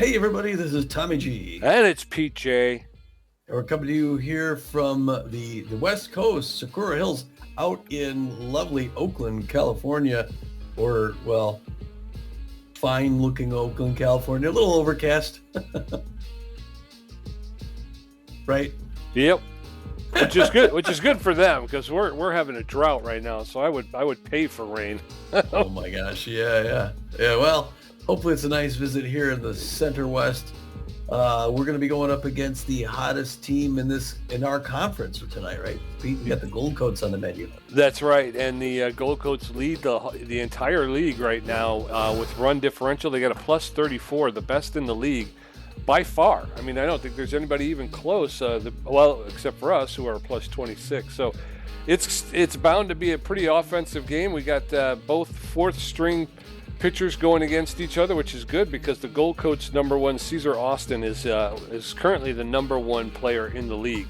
Hey everybody, this is Tommy G. And it's Pete J. And we're coming to you here from the West Coast, Sakura Hills, out in lovely Oakland, California. Or, well, fine looking Oakland, California. A little overcast. Right? Yep. Which is good for them because we're having a drought right now, so I would pay for rain. Oh my gosh, yeah. Well, hopefully it's a nice visit here in the Center West. We're going to be going up against the hottest team in our conference for tonight, right? We got the Gold Coats on the menu. That's right, and the Gold Coats lead the entire league right now with run differential. They got a plus 34, the best in the league by far. I mean, I don't think there's anybody even close. Except for us, who are plus 26. So it's bound to be a pretty offensive game. We got both fourth string pitchers going against each other, which is good because the Gold Coats number one, Caesar Austin, is currently the number one player in the league.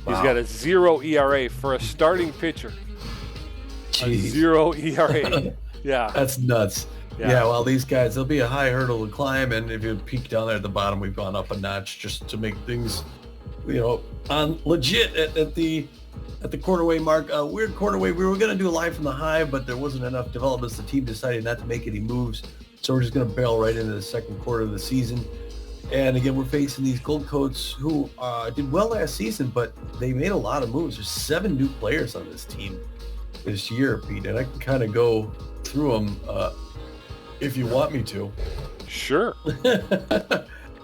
Wow. He's got a 0 ERA for a starting pitcher. Jeez. A 0 ERA. Yeah. That's nuts. Yeah, well, these guys, there'll be a high hurdle to climb, and if you peek down there at the bottom, we've gone up a notch just to make things, on legit at the quarterway mark. Weird quarterway. We were going to do a live from the hive, but there wasn't enough developments. The team decided not to make any moves, so we're just going to barrel right into the second quarter of the season. And again, we're facing these Gold Coats who did well last season, but they made a lot of moves. There's 7 new players on this team this year, Pete, and I can kind of go through them if you want me to. Sure.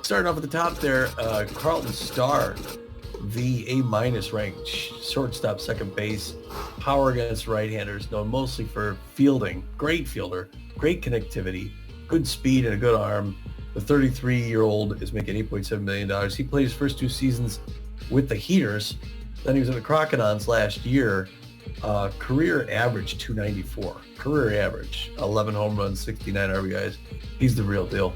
Starting off at the top there, Carlton Starr, the A- ranked shortstop, second base, power against right-handers, known mostly for fielding. Great fielder, great connectivity, good speed, and a good arm. The 33-year-old is making $8.7 million. He played his first 2 seasons with the Heaters. Then he was in the Crocodons last year. Career average 294. Career average 11 home runs, 69 RBIs. He's the real deal.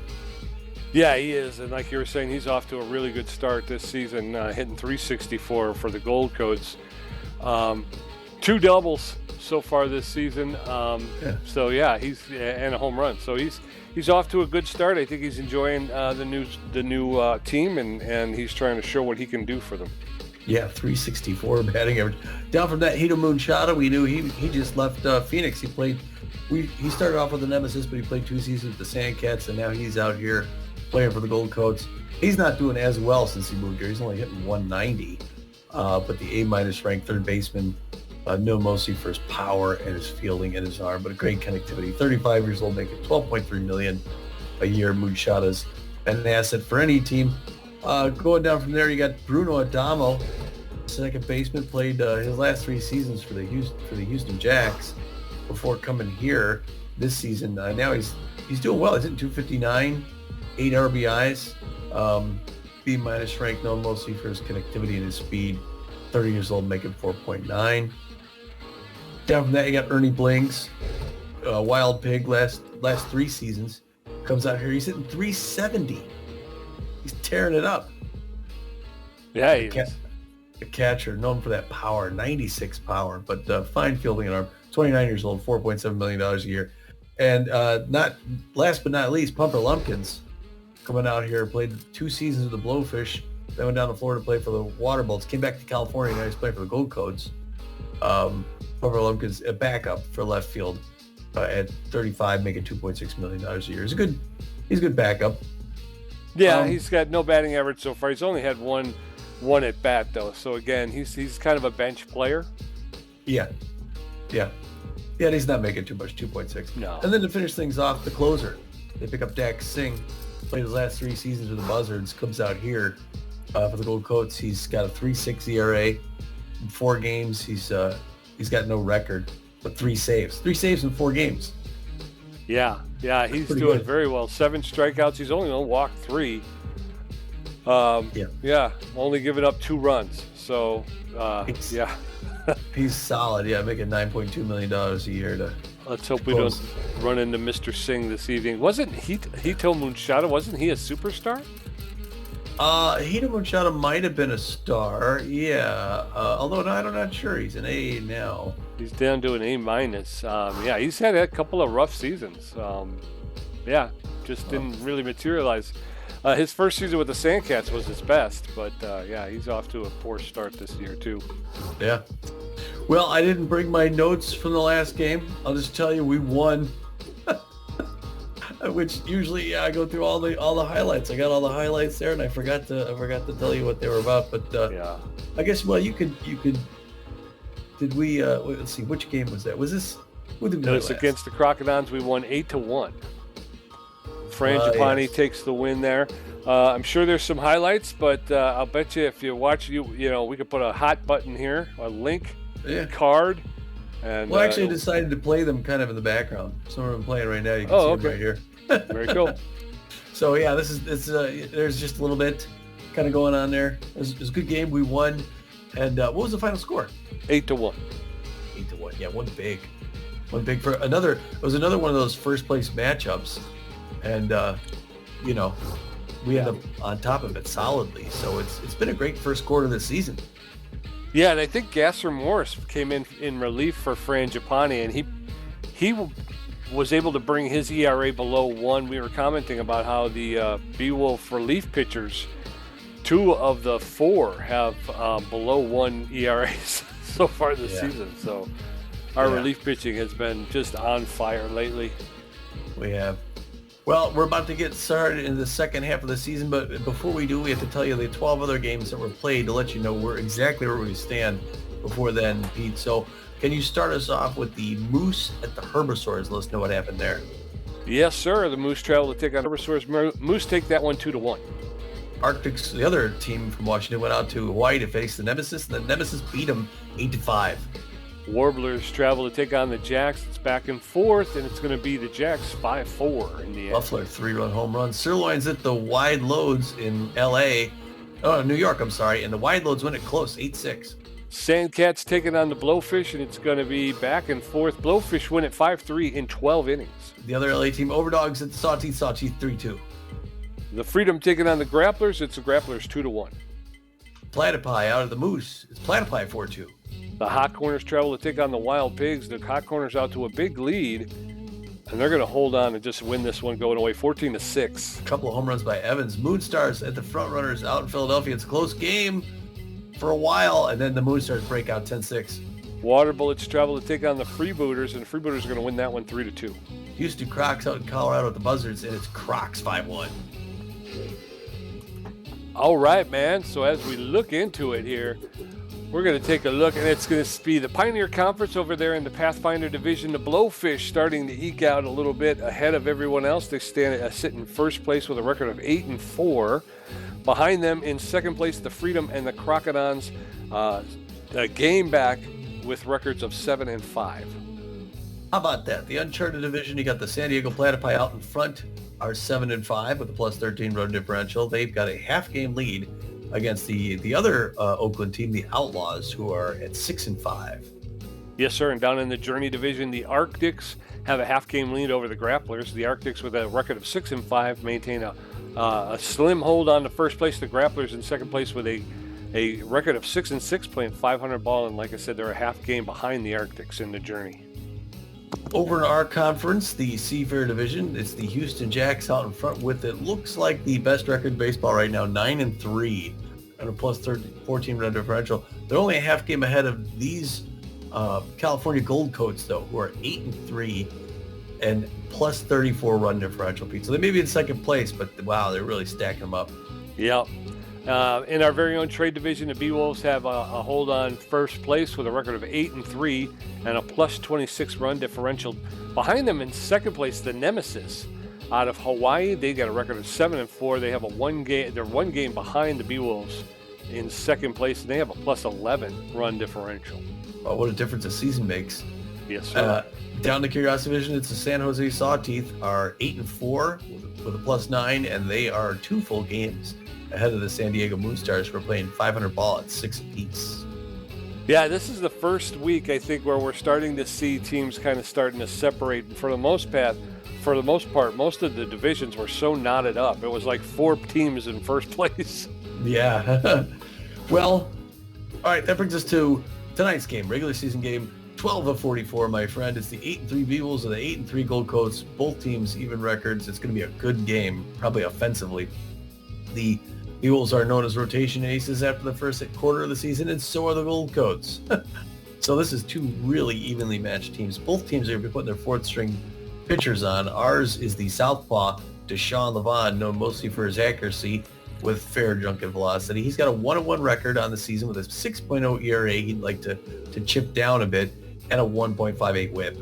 Yeah, he is, and like you were saying, he's off to a really good start this season, hitting 364 for the Gold Coats. 2 doubles so far this season. So yeah, he's and a home run. So he's off to a good start. I think he's enjoying the new team, and he's trying to show what he can do for them. Yeah, 364 batting average. Down from that, Hito Moonshada, we knew he just left Phoenix. He started off with a nemesis, but he played 2 seasons with the Sandcats, and now he's out here playing for the Gold Coats. He's not doing as well since he moved here. He's only hitting 190, but the A- ranked third baseman, known mostly for his power and his fielding and his arm, but a great connectivity. 35 years old, making $12.3 million a year. Moonshada's an asset for any team. Going down from there, you got Bruno Adamo, second baseman, played his last 3 seasons for the Houston Jacks before coming here this season. Now he's doing well. He's hitting 259, 8 RBIs. B- ranked, known mostly for his connectivity and his speed. 30 years old, making 4.9. Down from that, you got Ernie Blinks, wild pig, last 3 seasons. Comes out here, he's hitting 370. He's tearing it up. Yeah, he is. A catcher known for that power, 96 power, but fine fielding and arm. 29 years old, $4.7 million a year. And not last but not least, Pumper Lumpkins coming out here, played 2 seasons with the Blowfish, then went down to Florida to play for the Waterbolts, came back to California, now he's playing for the Gold Coats. Pumper Lumpkins, a backup for left field at 35, making $2.6 million a year. He's a good backup. Yeah, he's got no batting average so far. He's only had one at bat though. So again, he's kind of a bench player. Yeah. He's not making too much, 2.6. No. And then to finish things off, the closer, they pick up Dak Singh. Played his last 3 seasons with the Buzzards. Comes out here for the Gold Coats. He's got a 3.6 ERA. In 4 games, he's got no record, but 3 saves. 3 saves in 4 games. Yeah, he's doing good. Very well. 7 strikeouts. He's only going to walk 3. Only giving up 2 runs. So, yeah. He's solid. Yeah, making $9.2 million a year. Let's hope we don't run into Mr. Singh this evening. Wasn't Hito Moonshada, wasn't he a superstar? Hito Moonshada might have been a star. Yeah. Although I'm not sure. He's an A now. He's down to an A-. He's had a couple of rough seasons. just didn't really materialize. His first season with the Sandcats was his best, but yeah, he's off to a poor start this year too. Yeah. Well, I didn't bring my notes from the last game. I'll just tell you we won. Which usually I go through all the highlights. I got all the highlights there, and I forgot to tell you what they were about. But Yeah. I guess you could. Did we? Let's see. Which game was that? Was this? Who did we play It's last? against the Crocodons. We won 8-1. Frangipani yes. takes the win there. I'm sure there's some highlights, but I'll bet you if you watch, we could put a hot button here, a link, Yeah. card. And Well, actually, I decided to play them kind of in the background. Some of them playing right now. You can see okay. them right here. Very cool. So yeah, there's just a little bit kind of going on there. It was a good game. We won. And what was the final score? 8-1. 8-1. Yeah, one big for another. It was another one of those first place matchups, and we end up on top of it solidly. So it's been a great first quarter of the season. Yeah, and I think Gasser Morris came in relief for Frangipani, and he was able to bring his ERA below 1. We were commenting about how the Beewolf relief pitchers, 2 of the 4 have below 1 ERAs so far this season. So our relief pitching has been just on fire lately. We have. Well, we're about to get started in the second half of the season, but before we do, we have to tell you the 12 other games that were played to let you know we're exactly where we stand before then, Pete. So can you start us off with the Moose at the Herbivores? Let us know what happened there. Yes, sir. The Moose travel to take on Herbivores. Moose take that one 2-1. Arctics, the other team from Washington, went out to Hawaii to face the Nemesis, and the Nemesis beat them 8-5. Warblers travel to take on the Jacks. It's back and forth, and it's going to be the Jacks 5-4 in the end. Buffalo 3-run home run. Sirloins at the Wide Loads in New York, I'm sorry, and the Wide Loads win it close, 8-6. Sandcats taking on the Blowfish, and it's going to be back and forth. Blowfish win at 5-3 in 12 innings. The other LA team, Overdogs at the Sawteeth 3-2. The Freedom taking on the Grapplers. It's the Grapplers 2-1. Platypi out of the Moose. It's Platypi 4-2. The Hot Corners travel to take on the Wild Pigs. The Hot Corners out to a big lead, and they're going to hold on and just win this one going away 14-6. A couple of home runs by Evans. Moonstars at the Front Runners out in Philadelphia. It's a close game for a while, and then the Moonstars break out 10-6. Water Bullets travel to take on the Freebooters, and the Freebooters are going to win that one 3-2. Houston Crocs out in Colorado at the Buzzards, and it's Crocs 5-1. All right, man. So as we look into it here, we're going to take a look, and it's going to be the Pioneer Conference over there in the Pathfinder Division. The Blowfish starting to eke out a little bit ahead of everyone else. They sit in first place with a record of 8-4. Behind them in second place, the Freedom and the Crocodons, a game back with records of 7-5. How about that? The Uncharted Division, you got the San Diego Platypi out in front, are 7-5 with a plus 13 run differential. They've got a half-game lead against the other Oakland team, the Outlaws, who are at 6-5. Yes, sir. And down in the Journey Division, the Arctics have a half-game lead over the Grapplers. The Arctics, with a record of 6-5, maintain a slim hold on to first place. The Grapplers in second place with a record of 6-6, playing 500 ball. And like I said, they're a half game behind the Arctics in the Journey. Over in our conference, the Seafair Division, it's the Houston Jacks out in front with it looks like the best record in baseball right now, 9-3, and a plus 14 run differential. They're only a half game ahead of these California Gold Coats, though, who are 8-3 and plus 34 run differential, Pete. So they may be in second place, but wow, they're really stacking them up. Yep. In our very own trade division, the Beewolves have a hold on first place with a record of 8-3 and a plus 26 run differential. Behind them in second place, the Nemesis out of Hawaii. They got a record of 7-4. They have they're one game behind the Beewolves in second place, and they have a plus 11 run differential. Oh, what a difference a season makes. Yes, sir. Down in the Curiosity Division, it's the San Jose Sawteeth are 8-4 with a plus 9, and they are 2 full games ahead of the San Diego Moonstars, who are playing 500 ball at 6 apiece. Yeah, this is the first week, I think, where we're starting to see teams kind of starting to separate. For the most part, most of the divisions were so knotted up. It was like 4 teams in first place. Yeah. Well, all right, that brings us to tonight's game, regular season game. 12 of 44, my friend. It's the 8-3 Beewolves and the 8-3 Gold Coats. Both teams even records. It's going to be a good game, probably offensively. The Beewolves are known as rotation aces after the first quarter of the season, and so are the Gold Coats. So this is two really evenly matched teams. Both teams are going to be putting their fourth string pitchers on. Ours is the southpaw, Deshaun Levon, known mostly for his accuracy with fair junket velocity. He's got a 1-1 record on the season with a 6.0 ERA. He'd like to chip down a bit, and a 1.58 whip.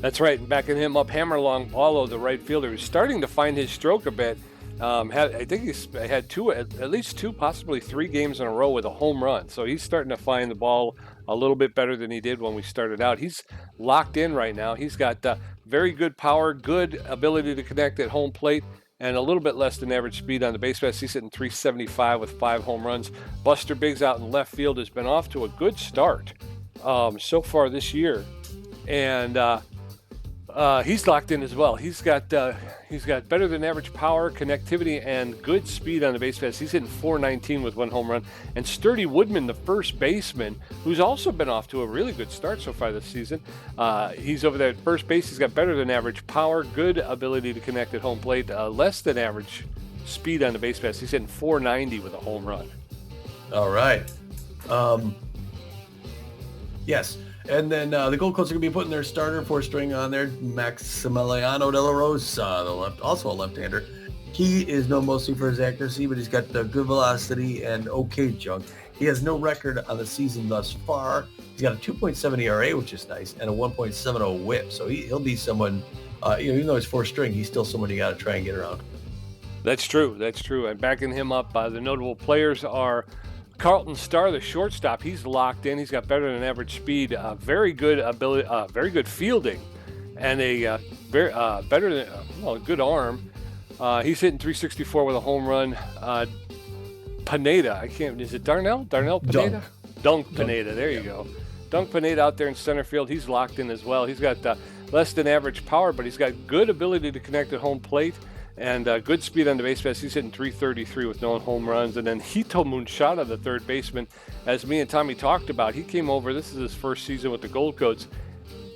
That's right. And backing him up, Hammerlong Paulo, the right fielder, who's starting to find his stroke a bit. I think he's had at least two, possibly three games in a row with a home run. So he's starting to find the ball a little bit better than he did when we started out. He's locked in right now. He's got very good power, good ability to connect at home plate, and a little bit less than average speed on the base paths. He's hitting 375 with 5 home runs. Buster Biggs out in left field has been off to a good start so far this year, and he's locked in as well. He's got better than average power, connectivity, and good speed on the base paths. He's hitting 419 with 1 home run. And Sturdy Woodman, the first baseman, who's also been off to a really good start so far this season. He's over there at first base. He's got better than average power, good ability to connect at home plate, less than average speed on the base paths. He's hitting 490 with a home run. All right. Yes. And then the Gold Coats are going to be putting their starter 4-string on there, Maximiliano De La Rosa, also a left-hander. He is known mostly for his accuracy, but he's got good velocity and okay junk. He has no record on the season thus far. He's got a 2.7 ERA, which is nice, and a 1.70 whip. So he'll be someone, even though he's 4-string, he's still someone you got to try and get around. That's true. And backing him up, the notable players are Carlton Starr, the shortstop. He's locked in. He's got better than average speed, very good ability, very good fielding, and a good arm. He's hitting 364 with a home run. Pineda, is it Darnell? Darnell Pineda? Dunk Pineda. There you go. Dunk Pineda out there in center field. He's locked in as well. He's got less than average power, but he's got good ability to connect at home plate. And good speed on the base paths. He's hitting 333 with no home runs. And then Hito Munchada, the third baseman, as me and Tommy talked about, he came over. This is his first season with the Gold Coats.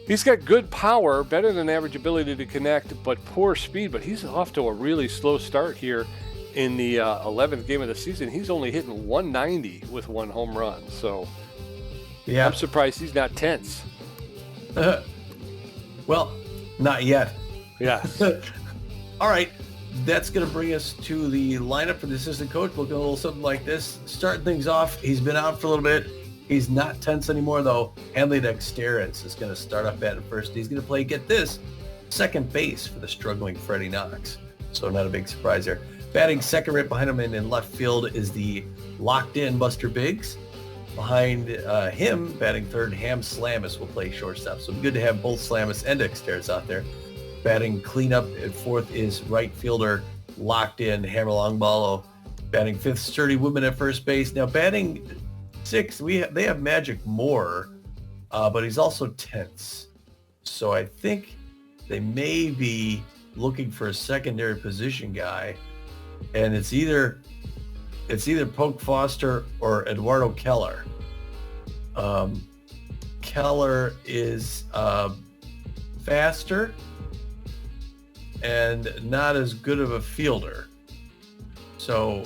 He's got good power, better than average ability to connect, but poor speed. But he's off to a really slow start here in the 11th game of the season. He's only hitting 190 with 1 home run. So yeah, I'm surprised he's not tense. Well, not yet. Yeah. All right. That's going to bring us to the lineup for the assistant coach. Looking a little something like this. Starting things off, he's been out for a little bit. He's not tense anymore, though. Hanley Dexterens is going to start up at first. He's going to play, get this, second base for the struggling Freddie Knox. So not a big surprise there. Batting second right behind him and in left field is the locked-in Buster Biggs. Behind him, batting third, Ham Slamus will play shortstop. So good to have both Slamus and Dexterens out there. Batting cleanup at fourth is right fielder locked in Hammer Longballo. Batting fifth, Sturdy Woodman at first base. Now batting sixth, they have Magic Moore, but he's also tense. So I think they may be looking for a secondary position guy, and it's either Poke Foster or Eduardo Keller. Keller is faster and not as good of a fielder. So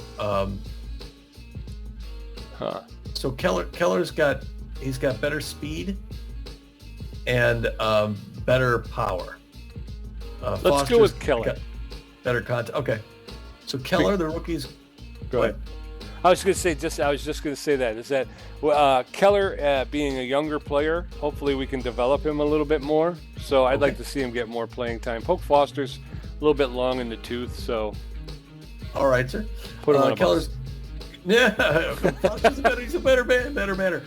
so Keller's got better speed and better power. Let's go with Keller. Better contact. Okay. So Keller, the rookies. Go ahead. I was just going to say that. Is that Keller being a younger player, hopefully we can develop him a little bit more. So I'd like to see him get more playing time. Poke Foster's a little bit long in the tooth, so. All right, sir. Put him on Keller's. Yeah, he's a better batter.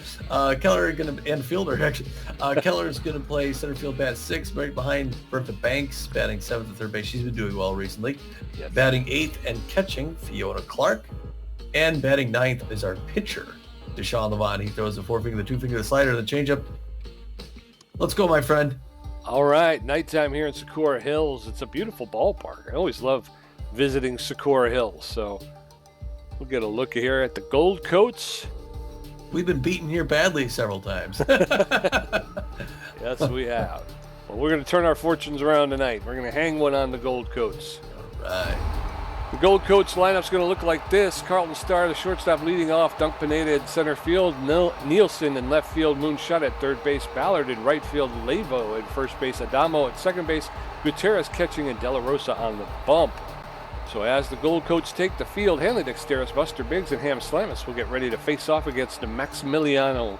Keller and fielder actually. Keller is going to play center field, bat sixth, right behind Bertha Banks, batting seventh and third base. She's been doing well recently. Yes. Batting eighth and catching, Fiona Clark. And batting ninth is our pitcher, Deshaun Levon. He throws the four-finger, the two-finger, the slider, the changeup. Let's go, my friend. All right, nighttime here in Socorro Hills. It's a beautiful ballpark. I always love visiting Socorro Hills. So we'll get a look here at the Gold Coats. We've been beaten here badly several times. Yes, we have. Well, we're going to turn our fortunes around tonight. We're going to hang one on the Gold Coats. All right. The Gold Coats lineup's going to look like this. Carlton Starr, the shortstop, leading off. Dunk Pineda at center field. Nielsen in left field. Moonshot at third base. Ballard in right field. Lavo at first base. Adamo at second base. Gutierrez catching, and De La Rosa on the bump. So as the Gold Coats take the field, Hanley Dexteris, Buster Biggs, and Ham Slamus will get ready to face off against Maximiliano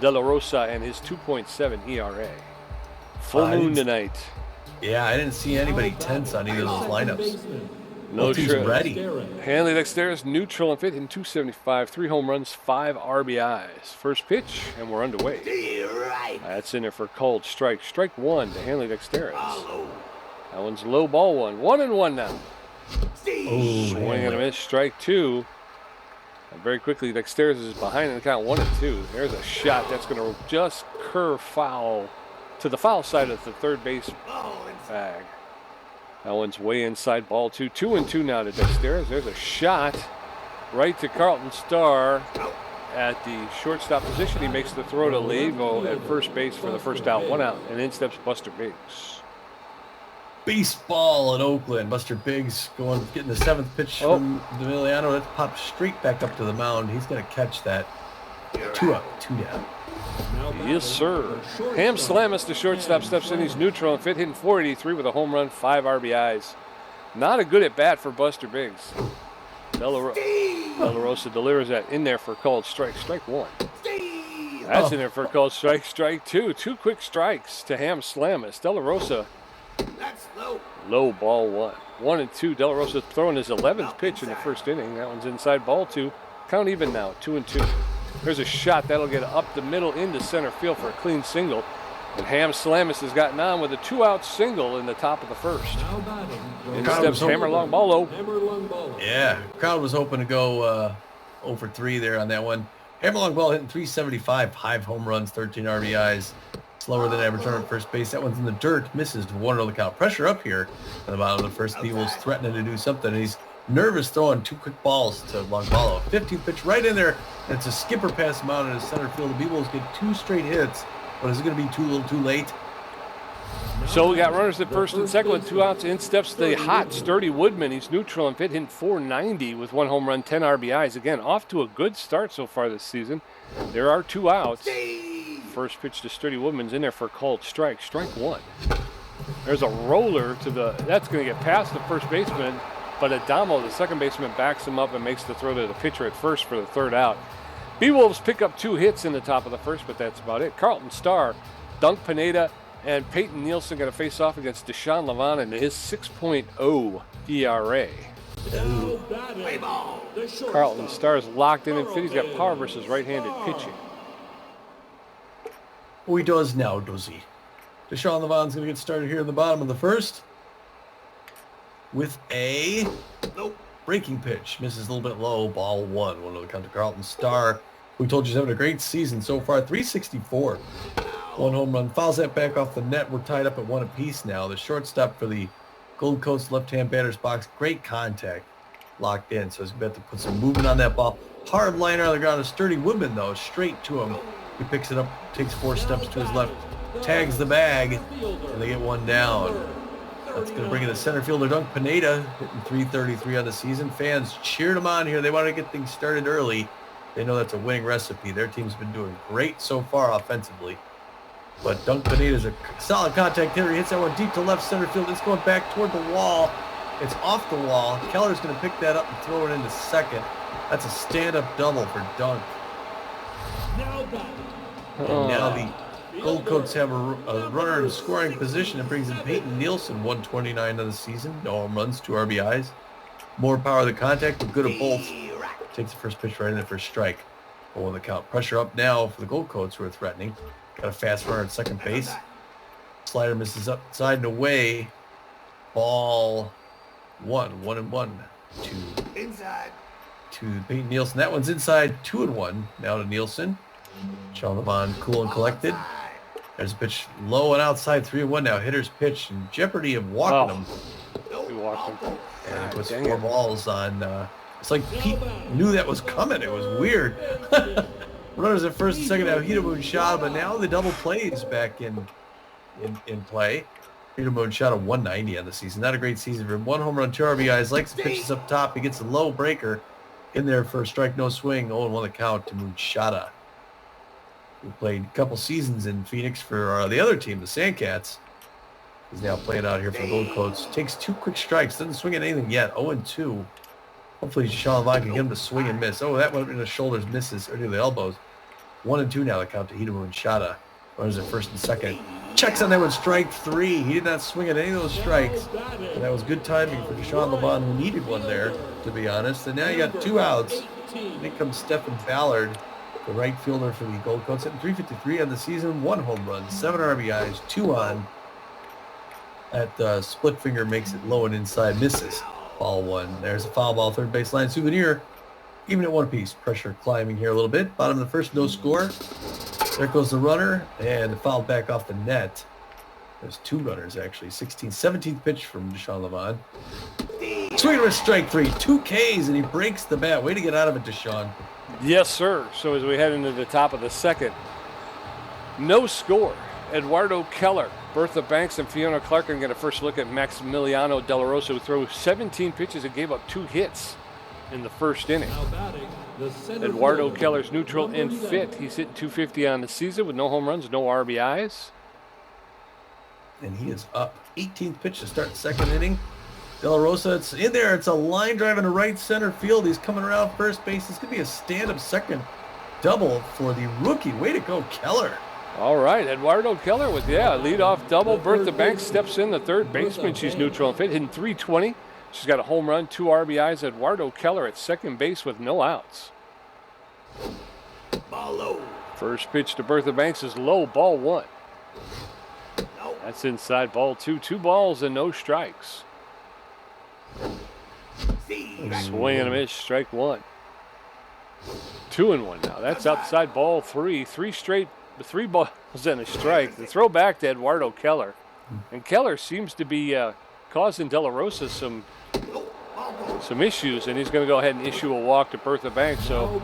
De La Rosa and his 2.7 ERA. Full moon tonight. Yeah, I didn't see anybody tense on either of those lineups. No team's ready. Hanley Dexteris, neutral and fit, hitting 275, 3 home runs, 5 RBIs. First pitch, and we're underway. That's in there for called strike. Strike one to Hanley Dexteris. That one's low ball one. 1-1 now. Swing and a miss, strike two. And very quickly, Dexteris is behind in the count 1-2. There's a shot that's going to just curve foul to the foul side of the third base bag. That one's way inside, ball two. 2-2 now to Dexteris. There's a shot right to Carlton Starr at the shortstop position. He makes the throw to Lavo at first base for the first out. 1 out, and in steps Buster Biggs. Baseball in Oakland. Buster Biggs getting the 7th pitch from Emiliano. That's popped straight back up to the mound. He's going to catch that. 2 up, 2 down. Yes, sir. Ham Slamus, the shortstop, steps in. He's neutral and fit, hitting 483 with a home run, 5 RBIs. Not a good at bat for Buster Biggs. De La Rosa delivers that in there for called strike. Strike one. That's in there for called strike. Strike two. 2 quick strikes to Ham Slamus. De La Rosa. That's Low ball one. 1-2. De La Rosa throwing his 11th pitch in the first inning. That one's inside, ball 2. Count even now, 2-2. There's a shot that'll get up the middle into center field for a clean single. And Ham Slamus has gotten on with a 2-out single in the top of the first. In steps Hammer Long Ballo. Yeah, crowd was hoping to go 0 for 3 there on that one. Hammer Long Ball hitting 375, 5 home runs, 13 RBIs. Slower than average runner at first base. That one's in the dirt. Misses 1-0 the count. Pressure up here at the bottom of the first. Beewolves threatening to do something. And he's nervous throwing 2 quick balls to Longballo. 15th pitch right in there. And it's a skipper pass him out in the center field. The Beewolves get 2 straight hits. But is it going to be too little too late? So we got runners at first and second with 2 outs. In steps the hot, sturdy Woodman. He's neutral and fit, hitting 490 with 1 home run, 10 RBIs. Again, off to a good start so far this season. There are 2 outs. First pitch to Sturdy Woodman's in there for a called strike. Strike one. There's a roller to the, that's going to get past the first baseman, but Adamo, the second baseman, backs him up and makes the throw to the pitcher at first for the 3rd out. Beewolves pick up 2 hits in the top of the first, but that's about it. Carlton Starr, Dunk Pineda, and Peyton Nielsen going to face off against Deshaun Levon and his 6.0 ERA. Carlton Starr's locked in and fit. He's got power versus right-handed pitching. Oh, he does now, does he? Deshaun Levon's going to get started here in the bottom of the first with a breaking pitch. Misses a little bit low. Ball 1. 1-0 the count to Carlton Starr. We told you he's having a great season so far. 364. 1 home run. Fouls that back off the net. We're tied up at 1 apiece now. The shortstop for the Gold Coast left-hand batter's box. Great contact. Locked in. So he's about to put some movement on that ball. Hard liner on the ground. A Sturdy Woodman, though. Straight to him. He picks it up, takes 4 steps to his left, tags the bag, and they get 1 down. That's going to bring in the center fielder, Dunk Pineda, hitting 333 on the season. Fans cheered him on here. They want to get things started early. They know that's a winning recipe. Their team's been doing great so far offensively. But Dunk Pineda's a solid contact hitter. He hits that one deep to left center field. It's going back toward the wall. It's off the wall. Keller's going to pick that up and throw it into second. That's a stand-up double for Dunk. And now the Gold Coats have a runner in scoring position. It brings in Peyton Nielsen, 129 of the season. No home runs, 2 RBIs. More power of the contact, but good at both. Takes the first pitch right in there for a strike. 0 the count. Pressure up now for the Gold Coats, who are threatening. Got a fast runner at second base. Slider misses upside and away. Ball 1. 1-1 to inside. To Peyton Nielsen. That one's inside. 2-1 now to Nielsen. Sean Levon cool and collected. There's a pitch low and outside. 3-1 now. Hitter's pitch in jeopardy of walking him. He walked him. And he puts 4 balls on. It's like Pete knew that was coming. It was weird. Runners at first and second now. Hitomoon shot, but now the double play is back in play. Hitomoon shot a 190 on the season. Not a great season for him. 1 home run, 2 RBIs. Likes the pitches up top. He gets a low breaker in there for a strike, no swing. 0-1 the count to Moonshada, who played a couple seasons in Phoenix for the other team, the Sandcats. He's now playing out here for the Gold Coats. Takes 2 quick strikes. Doesn't swing at anything yet. 0-2. Hopefully Sean Levine can get him to swing and miss. Oh, that went in the shoulders, misses, or to the elbows. 1-2 now the count to Hitomu and Shada. Runners at first and second. Checks on that one, strike 3. He did not swing at any of those strikes. And that was good timing for Deshaun Levine, who needed one there, to be honest. And now you got 2 outs. And in comes Stephen Ballard, the right fielder for the Gold Coats, hitting .353 on the season, 1 home run, 7 RBIs, 2 on. That split finger makes it low and inside, misses. Ball 1. There's a foul ball, third baseline souvenir. Even at 1 apiece. Pressure climbing here a little bit. Bottom of the first, no score. There goes the runner, and the foul back off the net. There's 2 runners, actually. 17th pitch from Deshaun Levine. Swing and a strike 3. 2 Ks, and he breaks the bat. Way to get out of it, Deshaun. Yes, sir. So as we head into the top of the second, no score. Eduardo Keller, Bertha Banks, and Fiona Clark are going to first look at Maximiliano De La Rosa, who threw 17 pitches and gave up 2 hits in the first inning. Eduardo Keller's neutral and fit. He's hitting .250 on the season with no home runs, no RBIs. And he is up. 18th pitch to start the second inning. De La Rosa, it's in there. It's a line drive into right center field. He's coming around first base. It's going to be a stand-up second double for the rookie. Way to go, Keller. All right, Eduardo Keller with, leadoff double. Bertha Banks steps in, the third baseman. She's neutral and fit, hitting .320. She's got a home run, 2 RBIs. Eduardo Keller at second base with no outs. Ball low. First pitch to Bertha Banks is low, ball 1. That's inside, ball 2. 2 balls and no strikes. Swing and a miss, strike 1. 2-1 now. That's outside, ball 3. 3 balls and a strike. The throw back to Eduardo Keller. And Keller seems to be causing De La Rosa some issues, and he's going to go ahead and issue a walk to Bertha Banks. So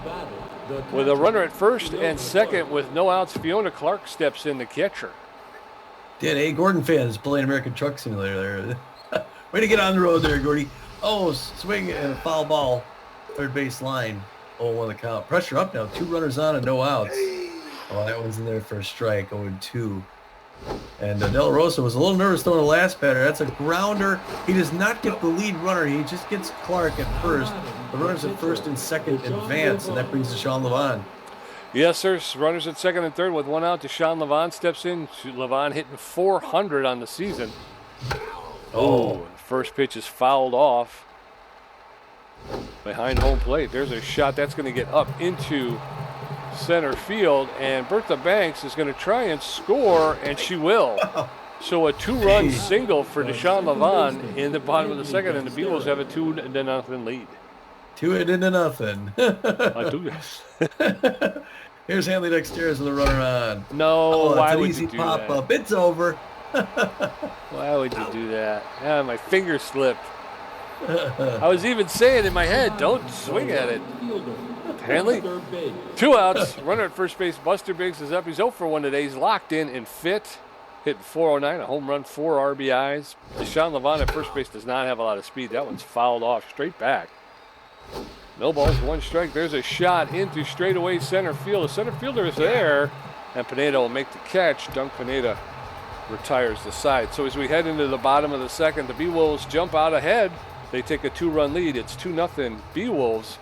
with a runner at first and second with no outs, Fiona Clark steps in, the catcher. Dan A. Gordon fans playing American Truck Simulator there. Way to get on the road there, Gordy. Oh, swing and a foul ball. Third base line. 0-1 the count. Pressure up now. 2 runners on and no outs. Oh, that one's in there for a strike. 0-2. And De La Rosa was a little nervous throwing the last batter. That's a grounder. He does not get the lead runner. He just gets Clark at first. The runners at first and second advance, and that brings Deshaun Levine. Yes, sir. Runners at second and third with 1 out. Deshaun Levine steps in. Levine hitting .400 on the season. Oh, first pitch is fouled off behind home plate. There's a shot that's going to get up into center field, and Bertha Banks is going to try and score, and she will. So a 2-run single for Deshaun Levine in the bottom of the second, and the Beewolves have a 2-0 lead. 2-0. Here's Hanley Dexter's with the runner on. No, why would easy you do pop that? up. It's over. Why would you do that? Yeah, my finger slipped. I was even saying in my head, don't swing at it. Hanley, 2 outs. Runner at first base. Buster Biggs is up. He's 0 for 1 today. He's locked in and fit. Hitting .409, a home run, 4 RBIs. Deshaun Levine at first base does not have a lot of speed. That one's fouled off straight back. No balls, 1 strike. There's a shot into straightaway center field. The center fielder is there, and Pineda will make the catch. Dunk Pineda retires the side. So as we head into the bottom of the second, the Beewolves jump out ahead. They take a 2-run lead. It's 2-0 Beewolves.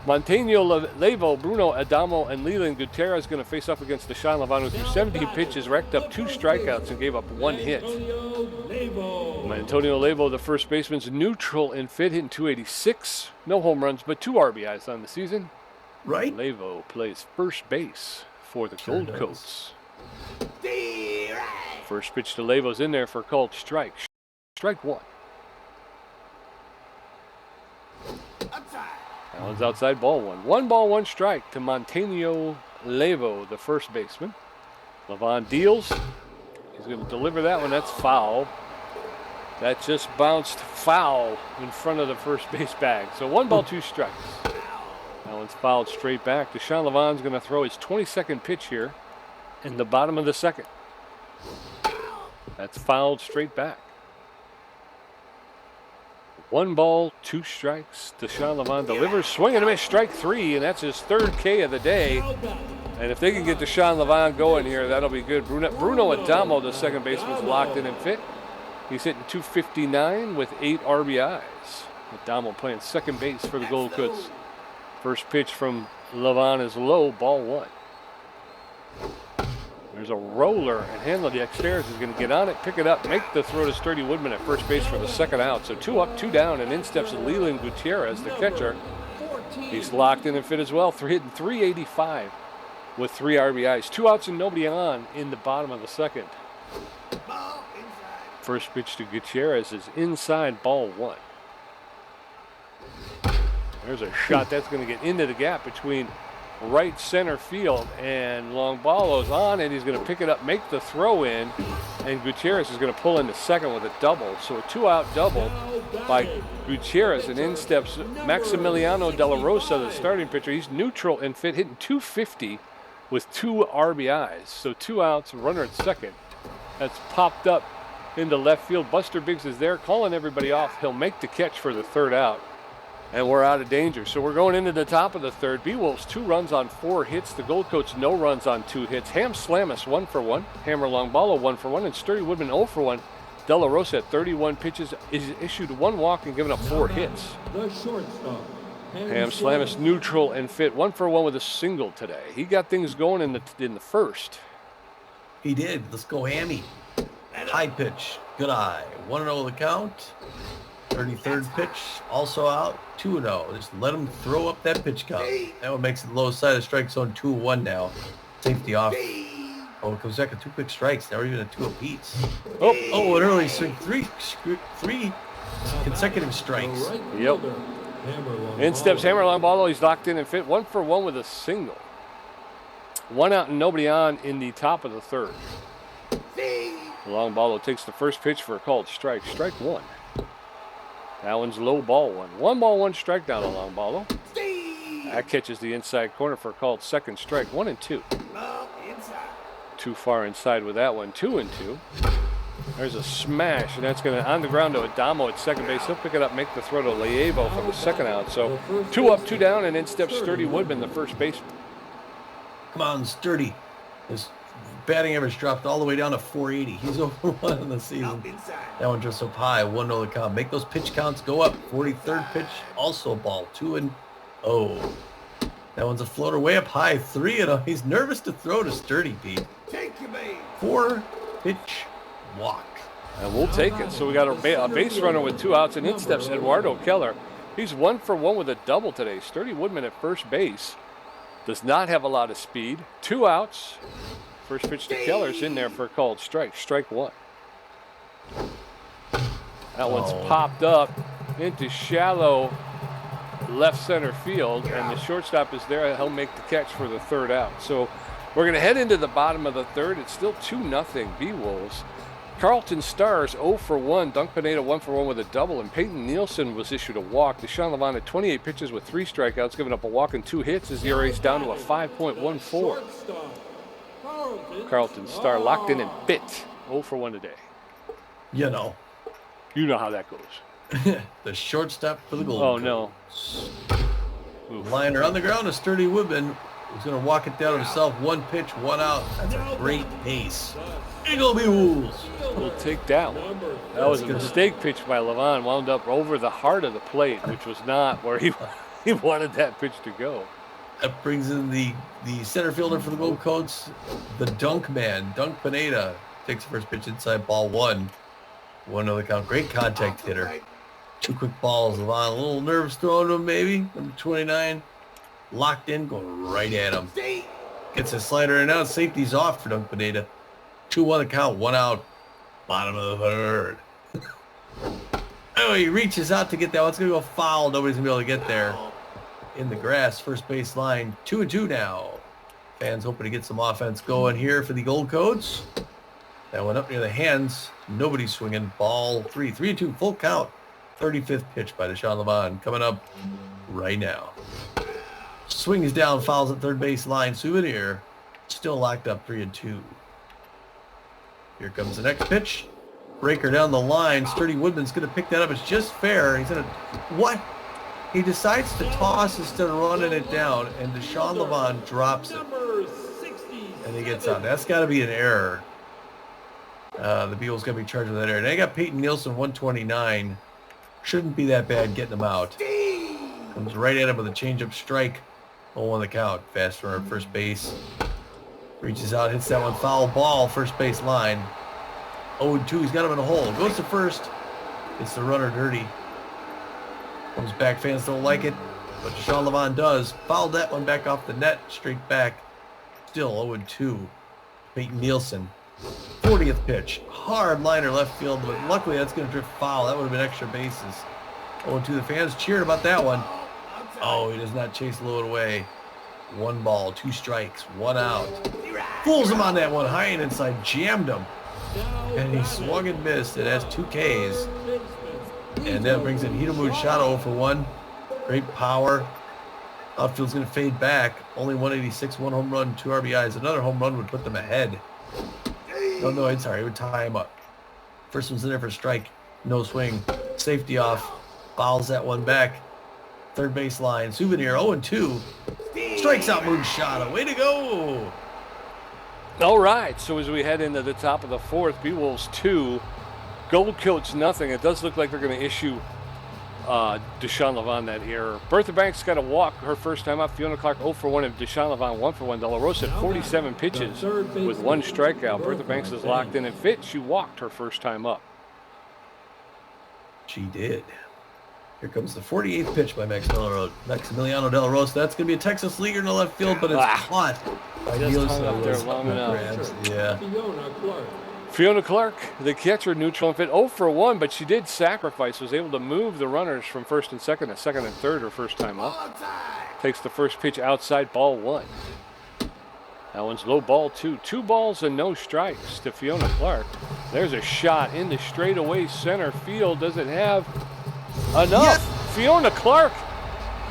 Montano Levo, Bruno Adamo, and Leland Gutierrez going to face off against Deshaun Levine, who threw 17 pitches, racked up 2 strikeouts, and gave up 1 hit. Antonio Levo, the first baseman's neutral and fit, hitting .286. No home runs, but 2 RBIs on the season. Right. Levo plays first base for the Gold Coats. First pitch to Levo's in there for a called strike. Strike 1. That one's outside, ball 1. 1 ball, 1 strike to Montano Levo, the first baseman. Levine deals. He's going to deliver that one. That's foul. That just bounced foul in front of the first base bag. So 1 ball, 2 strikes. That one's fouled straight back. Deshaun Levon's going to throw his 22nd pitch here in the bottom of the second. That's fouled straight back. 1 ball, 2 strikes. Deshaun Levon delivers, swing and a miss, strike 3, and that's his 3rd K of the day. And if they can get Deshaun Levon going here, that'll be good. Bruno Adamo, the second baseman, is locked in and fit. He's hitting .259 with 8 RBIs. Adamo playing second base for the Gold Coats. First pitch from Levon is low, ball 1. There's a roller, and Hanlon Dexteris is going to get on it, pick it up, make the throw to Sturdy Woodman at first base for the second out. So 2 up, 2 down, and in steps Leland Gutierrez, the catcher. He's locked in and fit as well, hitting .385 with 3 RBIs. 2 outs and nobody on in the bottom of the second. First pitch to Gutierrez is inside, ball 1. There's a shot that's going to get into the gap between right center field, and Longbalo's on, and he's going to pick it up, make the throw in, and Gutierrez is going to pull into second with a double. So a 2-out double by Gutierrez, and in steps Maximiliano De La Rosa, the starting pitcher. He's neutral and fit, hitting .250 with 2 RBIs. So 2 outs, runner at second. That's popped up into left field. Buster Biggs is there calling everybody off. He'll make the catch for the 3rd out. And we're out of danger. So we're going into the top of the 3rd. Beewolves 2 runs on 4 hits. The Gold Coats no runs on 2 hits. Ham Slamus 1 for 1. Hammer Longbalo 1 for 1. And Sturdy Woodman 0 for 1. De La Rosa at 31 pitches is issued 1 walk and given up 4 hits. The shortstop, Ham Slamus neutral and fit 1 for 1 with a single today. He got things going in the first. He did. Let's go, Hammy. High pitch. Good eye. 1-0 the count. 33rd pitch, also out, 2-0. Just let him throw up that pitch count. That one makes it low side of strike zone, 2-1 now. Safety off. Oh, it comes back to 2 quick strikes. Now we're even at 2 apiece. Oh, an early swing. 3 consecutive strikes. Yep. In steps Hammer Longbalo. He's locked in and fit. 1 for 1 with a single. 1 out and nobody on in the top of the 3rd. Longbalo takes the first pitch for a called strike. Strike 1. That one's low, ball 1. 1 ball, 1 strike down to Longbalo. That catches the inside corner for a called second strike. 1 and 2. Too far inside with that one. 2 and 2. There's a smash, and that's going to on the ground to Adamo at second base. He'll pick it up, make the throw to Leavo for the second out. So 2 up, 2 down, and in steps Sturdy Woodman, the first baseman. Come on, Sturdy. His batting average dropped all the way down to 480. He's over 1 in the season. That one just up high. 1-0 the count. Make those pitch counts go up. 43rd pitch, also ball 2-0. That one's a floater way up high. 3-0. He's nervous to throw to Sturdy, Pete. 4 pitch walk. And we'll take it. So we got a base runner with 2 outs, and in steps Eduardo Keller. He's 1 for 1 with a double today. Sturdy Woodman at first base. Does not have a lot of speed. 2 outs. First pitch to Keller's in there for a called strike. Strike 1. That one's popped up into shallow left center field, and the shortstop is there. He'll make the catch for the 3rd out. So we're going to head into the bottom of the 3rd. It's still 2-0 Beewolves. Carlton Stars 0 for 1. Dunk Pineda 1 for 1 with a double, and Peyton Nielsen was issued a walk. Deshaun Levon had 28 pitches with 3 strikeouts, giving up a walk and 2 hits. His ERA is down to a 5.14. Carlton Star locked in and fit. 0 for 1 today. You know how that goes. The shortstop for the Gold. Oh, no. Liner on the ground, a Sturdy Woodman. He's going to walk it down himself. 1 pitch, 1 out. That's a great pace. Eagle Beewolves. We'll take that one. That was a mistake pitch by Levon. Wound up over the heart of the plate, which was not where he wanted that pitch to go. That brings in the center fielder for the Gold Coats, the dunk man. Dunk Pineda takes the first pitch inside, ball 1. 1-0 the count. Great contact hitter. 2 quick balls. Levon a little nervous throwing to him maybe. Number 29. Locked in, going right at him. Gets a slider, and now safety's off for Dunk Pineda. 2-1 the count, 1 out. Bottom of the 3rd. Oh, he reaches out to get that one. It's going to go foul. Nobody's going to be able to get there. In the grass, first base line, 2-2 now. Fans hoping to get some offense going here for the Gold Coats. That went up near the hands. Nobody's swinging. Ball 3. 3-2, full count. 35th pitch by Deshaun Levon coming up right now. Swings down, fouls at third base line. Souvenir still locked up 3-2. Here comes the next pitch. Breaker down the line. Sturdy Woodman's going to pick that up. It's just fair. He's going to... What? He decides to toss instead of running it down, and Deshaun Levon drops it. And he gets out. That's got to be an error. The Beewolves got to be charged with that error. They got Peyton Nielsen, 129. Shouldn't be that bad getting him out. Comes right at him with a changeup strike. 0-1 the count. Fast runner at first base. Reaches out, hits that one. Foul ball, first base line. 0-2. He's got him in a hole. Goes to first. It's the runner dirty. Comes back. Fans don't like it, but Deshaun Levon does. Fouled that one back off the net. Straight back. Still 0-2. Peyton Nielsen. 40th pitch. Hard liner left field, but luckily that's going to drift foul. That would have been extra bases. 0-2. The fans cheered about that one. Oh, he does not chase Lewin away. 1 ball, 2 strikes, 1 out. Fools him on that one. High and inside. Jammed him. And he swung and missed. It has 2 Ks. And that brings in Hitomu Shot 0 for 1. Great power. Outfield's going to fade back. Only 186, 1 home run, 2 RBIs. Another home run would put them ahead. No, I'm sorry. It would tie him up. First one's in there for a strike. No swing. Safety off. Fouls that one back. Third base line. Souvenir 0-2. Strikes out Moonshot. Way to go. All right. So as we head into the top of the 4th, Beewolves 2, Gold Coats nothing. It does look like they're going to issue Deshaun Levon that error. Bertha Banks got a walk her first time up. Fiona Clark 0 for 1 and Deshaun Levon 1 for 1. De La Rosa had 47 pitches with 1 strikeout. Bertha Banks is locked in and fit. She walked her first time up. She did. Here comes the 48th pitch by Maximiliano De La Rosa. That's going to be a Texas leaguer in the left field, but it's caught by Nielsen up there long enough. Yeah. Fiona Clark, the catcher, neutral and fit 0 for 1, but she did sacrifice, was able to move the runners from first and second to second and third her first time up. Takes the first pitch outside, ball 1. That one's low, ball 2. 2 balls and no strikes to Fiona Clark. There's a shot in the straightaway center field. Does it have enough? Yes. Fiona Clark,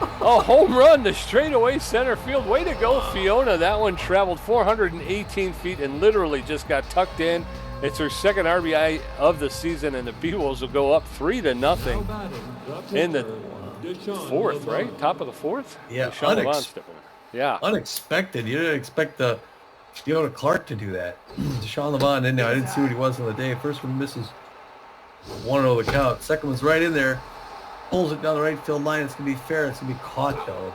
a home run to straightaway center field. Way to go, Fiona. That one traveled 418 feet and literally just got tucked in. It's her second RBI of the season, and the Beewolves will go up 3-0 in the 4th, right? Top of the 4th? Yeah, yeah. Unexpected. You didn't expect the Fiona Clark to do that. Deshaun Levon in there. I didn't see what he was on the day. First one misses. 1-0 the count. Second one's right in there. Pulls it down the right field line. It's going to be fair. It's going to be caught, though,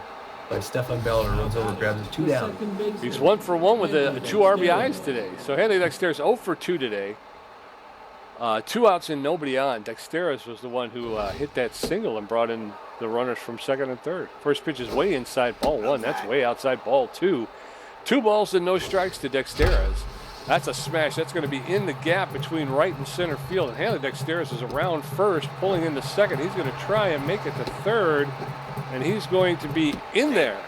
by Stefan Beller. Runs over, grabs it. 2 down. He's 1 for 1 with the 2 RBIs today. So Hanley Dexteras 0 for 2 today. 2 outs and nobody on. Dexteras was the one who hit that single and brought in the runners from second and third. First pitch is way inside, ball 1. That's way outside, ball 2. 2 balls and no strikes to Dexteras. That's a smash. That's going to be in the gap between right and center field. And Hanley Dexteras is around first, pulling into second. He's going to try and make it to third, and he's going to be in there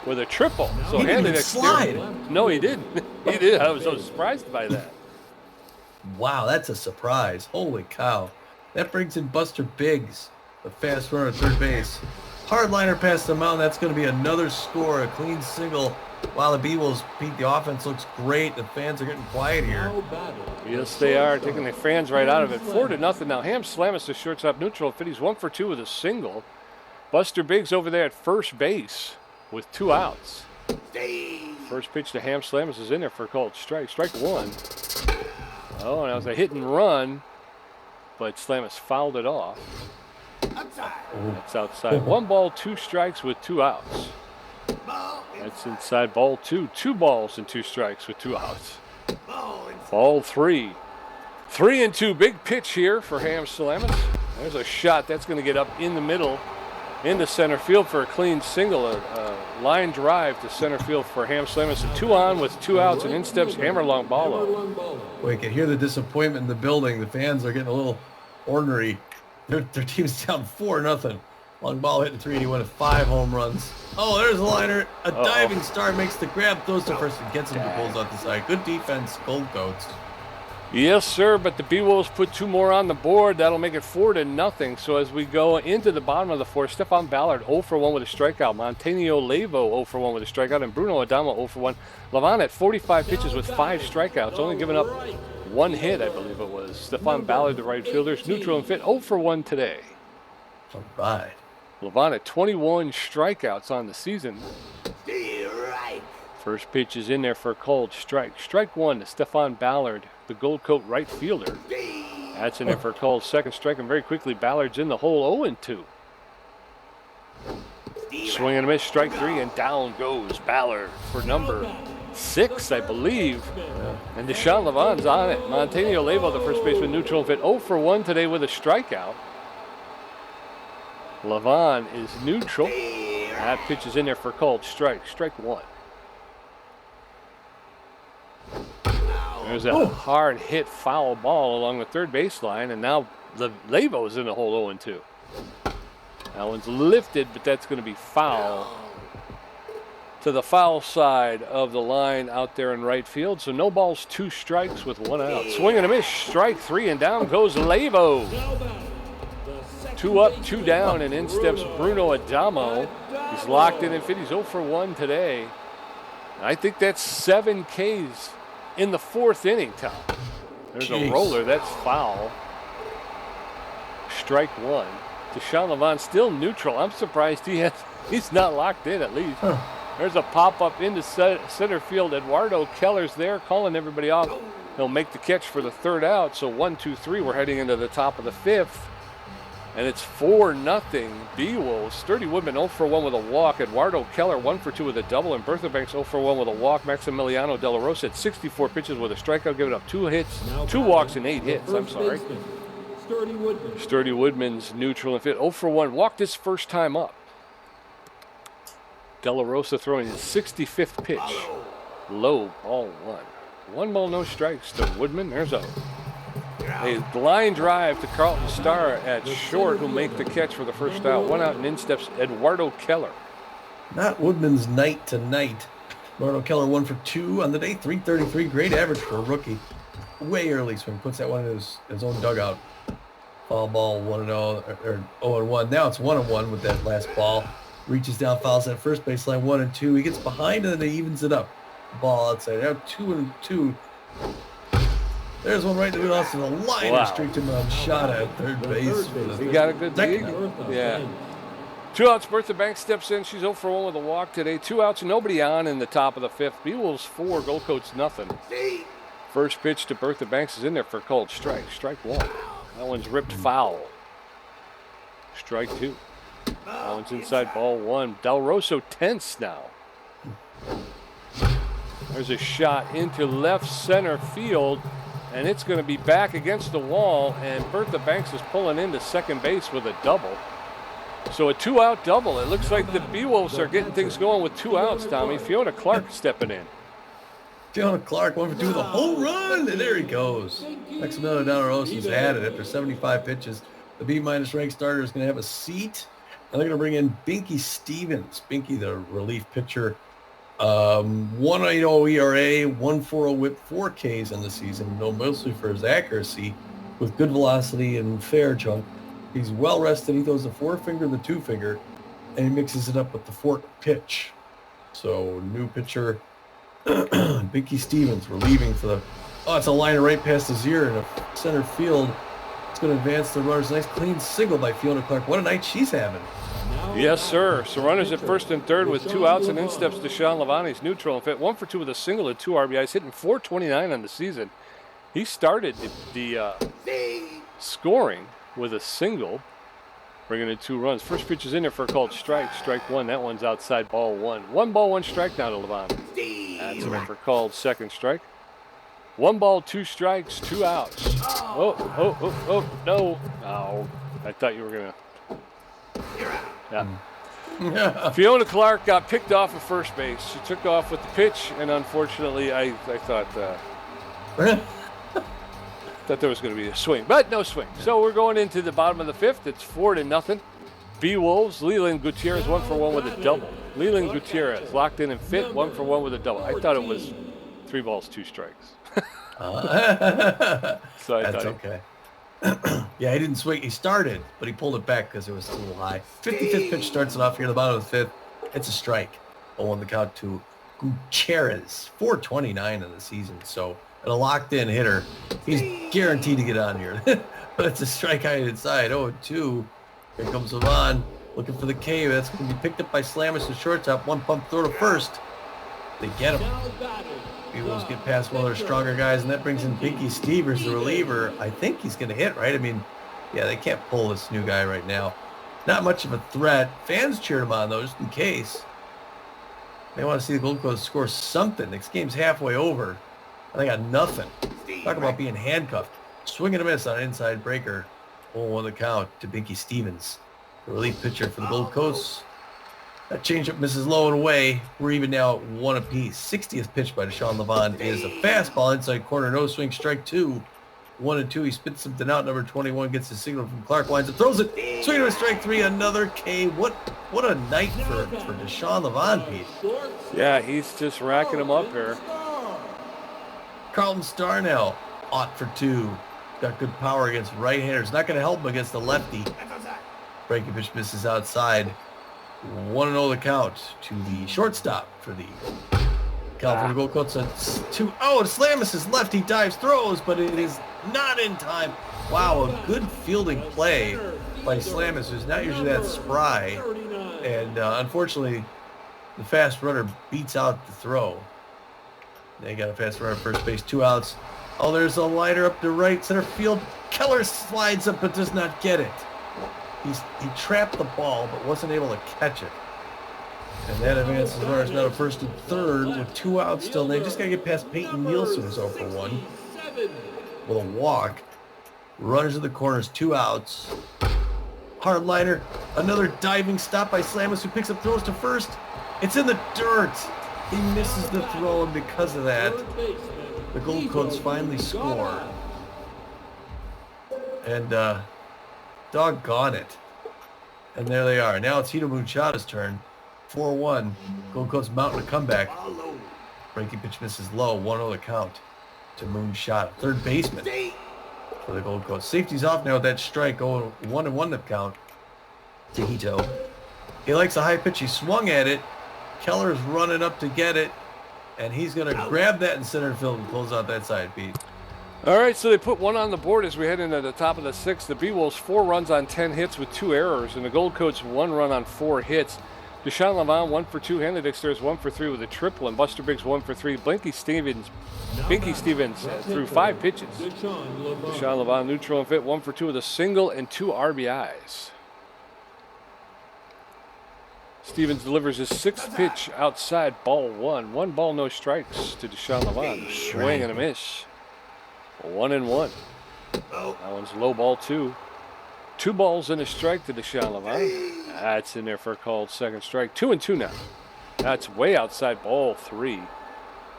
with a triple. So he Hanley didn't slide. No, he didn't. He did. I was so surprised by that. Wow, that's a surprise. Holy cow. That brings in Buster Biggs, the fast runner at third base. Hardliner past the mound. That's going to be another score, a clean single. While the Beewolves, Pete, the offense looks great. The fans are getting quiet here. Yes, they are, taking the fans right out of it. 4-0 now. Ham Slamus is shortstop neutral. Fit, he's 1 for 2 with a single. Buster Biggs over there at first base with 2 outs. First pitch to Ham Slamus is in there for a called strike. Strike 1. Oh, and that was a hit and run, but Slamus fouled it off. That's outside. 1 ball, 2 strikes with 2 outs. That's inside, ball 2. 2 balls and 2 strikes with 2 outs. Ball 3. 3-2. Big pitch here for Ham Salamis. There's a shot that's going to get up in the middle into center field for a clean single. A line drive to center field for Ham Salamis. 2 on with 2 outs, and in steps Hammer Longbalo. We can hear the disappointment in the building. The fans are getting a little ornery. Their team's down 4-0. Long ball hitting 3, and he went 5 home runs. Oh, there's a liner. A diving star makes the grab, throws to first, and gets him to pulls out the side. Good defense, Gold Coats. Yes, sir, but the Beewolves put 2 more on the board. That'll make it 4-0. So as we go into the bottom of the 4th, Stefan Ballard 0 for 1 with a strikeout. Montanio Levo 0 for 1 with a strikeout. And Bruno Adamo 0 for 1. Levon at 45 pitches with 5 strikeouts, only giving up 1 hit, I believe it was. Stefan Ballard, the right fielder's neutral and fit, 0 for 1 today. All right. Levon at 21 strikeouts on the season. First pitch is in there for a cold strike. Strike 1 to Stefan Ballard, the Gold Coat right fielder. That's in there for a cold second strike, and very quickly Ballard's in the hole 0-2. Swing and a miss, strike 3, and down goes Ballard for number 6, I believe. And Deshaun Levon's on it. Montanio Levo, the first baseman, neutral and fit, 0 for 1 today with a strikeout. Levon is neutral. That pitch is in there for a cold strike. Strike 1. There's a hard hit foul ball along the third baseline, and now Levo's in the hole 0-2. That one's lifted, but that's going to be foul to the foul side of the line out there in right field. So no balls, 2 strikes with 1 out. Swing and a miss, strike 3, and down goes Levo. 2 up, 2 down, and in steps Bruno Adamo. He's locked in and fit. He's 0 for 1 today. I think that's 7 Ks in the 4th inning, Tom. There's a roller. That's foul. Strike 1. Deshaun Levon still neutral. I'm surprised he's not locked in at least. There's a pop-up into center field. Eduardo Keller's there calling everybody off. He'll make the catch for the 3rd out. So 1, 2, 3. We're heading into the top of the 5th. And it's 4-0 Beewolves. Sturdy Woodman 0 for 1 with a walk. Eduardo Keller 1 for 2 with a double. And Bertha Banks 0 for 1 with a walk. Maximiliano De La Rosa at 64 pitches with a strikeout, giving up 2 hits, 2 walks and 8 hits. I'm sorry. Sturdy Woodman's neutral and fit. 0 for 1. Walked his first time up. De La Rosa throwing his 65th pitch. Low, ball 1. 1 ball, no strikes to Woodman. There's a line drive to Carlton Starr at short, who'll make the catch for the 1st out. 1 out and in steps Eduardo Keller. Not Woodman's night tonight. Eduardo Keller 1 for 2 on the day. 333, great average for a rookie. Way early swing, puts that one in his own dugout. Foul ball 1-0 or 0-1. Now it's 1-1 with that last ball. Reaches down, fouls that first baseline 1-2. He gets behind and then he evens it up. Ball outside. Now 2-2. There's one right in the middle of the line. Wow. Streaked him on shot at third base. He got a good lead. Yeah. 2 outs. Bertha Banks steps in. She's 0 for 1 with a walk today. 2 outs. Nobody on in the top of the 5th. Beewolves 4. Gold Coats nothing. First pitch to Bertha Banks is in there for a cold strike. Strike 1. That one's ripped foul. Strike 2. That one's inside ball 1. Del Rosso tense now. There's a shot into left center field. And it's going to be back against the wall, and Bertha Banks is pulling into second base with a double. So a 2-out double. It looks like the Beewolves are getting things going with 2 outs, Tommy. Fiona Clark stepping in. Fiona Clark 1 for 2 with a home run, and there he goes. Maximiliano De La Rosa's had it after 75 pitches. The B-minus ranked starter is going to have a seat, and they're going to bring in Binky Stevens. Binky, the relief pitcher. 1.80 ERA, 1.40 whip, 4 Ks in the season, known mostly for his accuracy with good velocity and fair jump. He's well rested. He throws the 4-finger, the 2-finger, and he mixes it up with the fork pitch. So new pitcher, Binky Stevens, relieving for the. Oh, it's a liner right past his ear in a center field. It's going to advance the runners. Nice clean single by Fiona Clark. What a night she's having. Yes, sir. So runners at 1st and 3rd with 2 outs, and in steps Deshaun Levon. He's neutral and fit. 1 for 2 with a single and 2 RBIs, hitting .429 on the season. He started the scoring with a single, bringing in 2 runs. First pitch is in there for a called strike. Strike 1. That one's outside ball 1. 1 ball, 1 strike now to Levon. That's in there for called second strike. 1 ball, 2 strikes, 2 outs. Oh, no. Oh, I thought you were going to. Yeah. Fiona Clark got picked off at first base. She took off with the pitch, and unfortunately, I thought there was going to be a swing, but no swing. So we're going into the bottom of the 5th. It's 4-0. Beewolves, Leland Gutierrez 1 for 1 with a double. Leland Gutierrez locked in and fit, 1 for 1 with a double. I thought it was 3 balls, 2 strikes. So I That's thought okay. Yeah, he didn't swing. He started, but he pulled it back because it was too high. 55th pitch starts it off here in the bottom of the fifth. It's a strike. 0 on the count to Gutierrez. 429 in the season. So, and a locked-in hitter. He's guaranteed to get on here. But it's a strike high inside. 0-2. Here comes Savon looking for the K. That's going to be picked up by Slammers to shortstop. One pump throw to first. They get him. Beewolves get past one of their stronger guys, and that brings in Binky Stevers, the reliever. I think he's going to hit, right? I mean, yeah, they can't pull this new guy right now. Not much of a threat. Fans cheered him on, though, just in case. They want to see the Gold Coast score something. This game's halfway over. They got nothing. Talk about being handcuffed. Swing and a miss on an inside breaker. 0-1 the count to Binky Stevens, the relief pitcher for the Gold Coast. That changeup misses low and away. We're even now at 1 apiece. 60th pitch by Deshaun Levant is a fastball inside corner. No swing, strike 2. 1-2. He spits something out. Number 21 gets the signal from Clark. Winds up, throws it. Swing to a strike 3. Another K. What a night for Deshaun Levant, Pete. Yeah, he's just racking them up here. Carlton Starr now, 0 for 2. Got good power against right-handers. Not going to help him against the lefty. Breaking pitch misses outside. 1-0 the count to the shortstop for the California Gold Coast. 2. Oh, Slamus is lefty dives, throws, but it is not in time. Wow, a good fielding play by Slamus, who's not usually that spry. And unfortunately, the fast runner beats out the throw. They got a fast runner at first base, 2 outs. Oh, there's a liner up to right center field. Keller slides up but does not get it. He trapped the ball but wasn't able to catch it. And that advances runners now to first and third with 2 outs still. And they just got to get past Peyton Nielsen, who's 0 for 1 with a walk. Runners in the corners, 2 outs. Hard liner, another diving stop by Slamus, who picks up throws to first. It's in the dirt. He misses the throw, and because of that, the Gold Coast finally score. And doggone it. And there they are. Now it's Hito Muchada's turn. 4-1. Gold Coast mounting a comeback. Breaking pitch misses low. 1-0 the count to Moonshot, third baseman for the Gold Coast. Safety's off now with that strike. 1-1 the count to Hito. He likes a high pitch. He swung at it. Keller's running up to get it. And he's going to grab that in center field and close out that side, Pete. All right, so they put 1 on the board as we head into the top of the 6th. The Beewolves 4 runs on 10 hits with 2 errors, and the Gold Coast 1 run on 4 hits. Deshaun Levant 1 for 2, Henry Dexter's 1 for 3 with a triple, and Buster Biggs 1 for 3. Binky Stevens threw 5 pitches. Deshaun Levant neutral and fit, 1 for 2 with a single and 2 RBIs. Stevens delivers his 6th pitch outside, ball 1. 1 ball, no strikes to Deshaun Levant. Swing and a miss. 1-1. That one's low ball 2. 2 balls and a strike to Deshaun Levant. That's in there for a called second strike. 2-2 now. That's way outside, ball 3.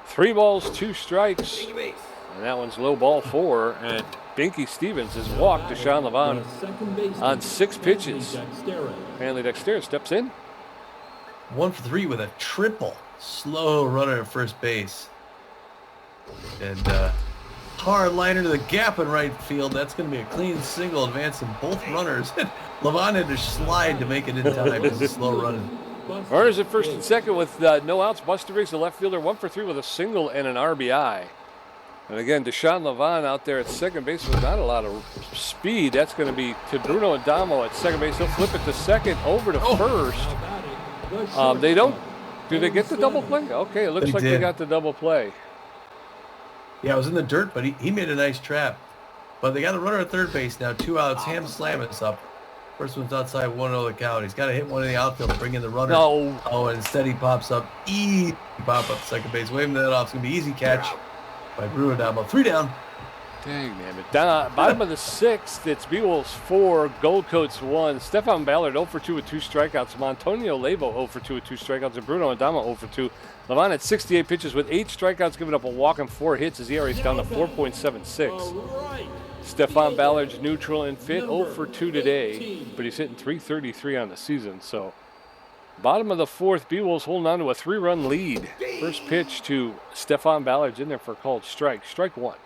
3 balls, 2 strikes. And that one's low ball 4. And Binky Stevens has walked Deshaun Levant on 6 pitches. Hanley Dexter steps in. 1 for 3 with a triple. Slow runner at first base. And hard liner to the gap in right field. That's going to be a clean single, advancing both runners. Levant had to slide to make it in time. It's a slow running. Runners at first and second with no outs. Buster Biggs, the left fielder, 1 for 3 with a single and an RBI. And again, Deshaun Levant out there at second base with not a lot of speed. That's going to be to Bruno Adamo at second base. He'll flip it to second, over to first. They don't. Do they get the double play? Okay, it looks like they got the double play. Yeah, it was in the dirt, but he made a nice trap. But they got a runner at third base now. 2 outs. Ham Slamus up. First one's outside, 1-0 the count. He's got to hit one in the outfield to bring in the runner. No. Oh, and instead he pops up. Pop up second base. Waving that off. It's going to be easy catch by Bruno Adamo. 3 down. Dang, damn it. Bottom of the 6th, it's Beewolves 4, Gold Coats 1. Stefan Ballard 0 for 2 with 2 strikeouts. Montonio Lavo 0 for 2 with 2 strikeouts. And Bruno Adamo 0 for 2. Levant at 68 pitches with 8 strikeouts, giving up a walk and 4 hits. His ERA is down to 4.76. Stefan Ballard's neutral and fit, 0 for 2 today, but he's hitting .333 on the season. So Bottom of the fourth, Beewolves holding on to a 3-run lead. First pitch to Stefan Ballard's in there for a called strike. Strike one.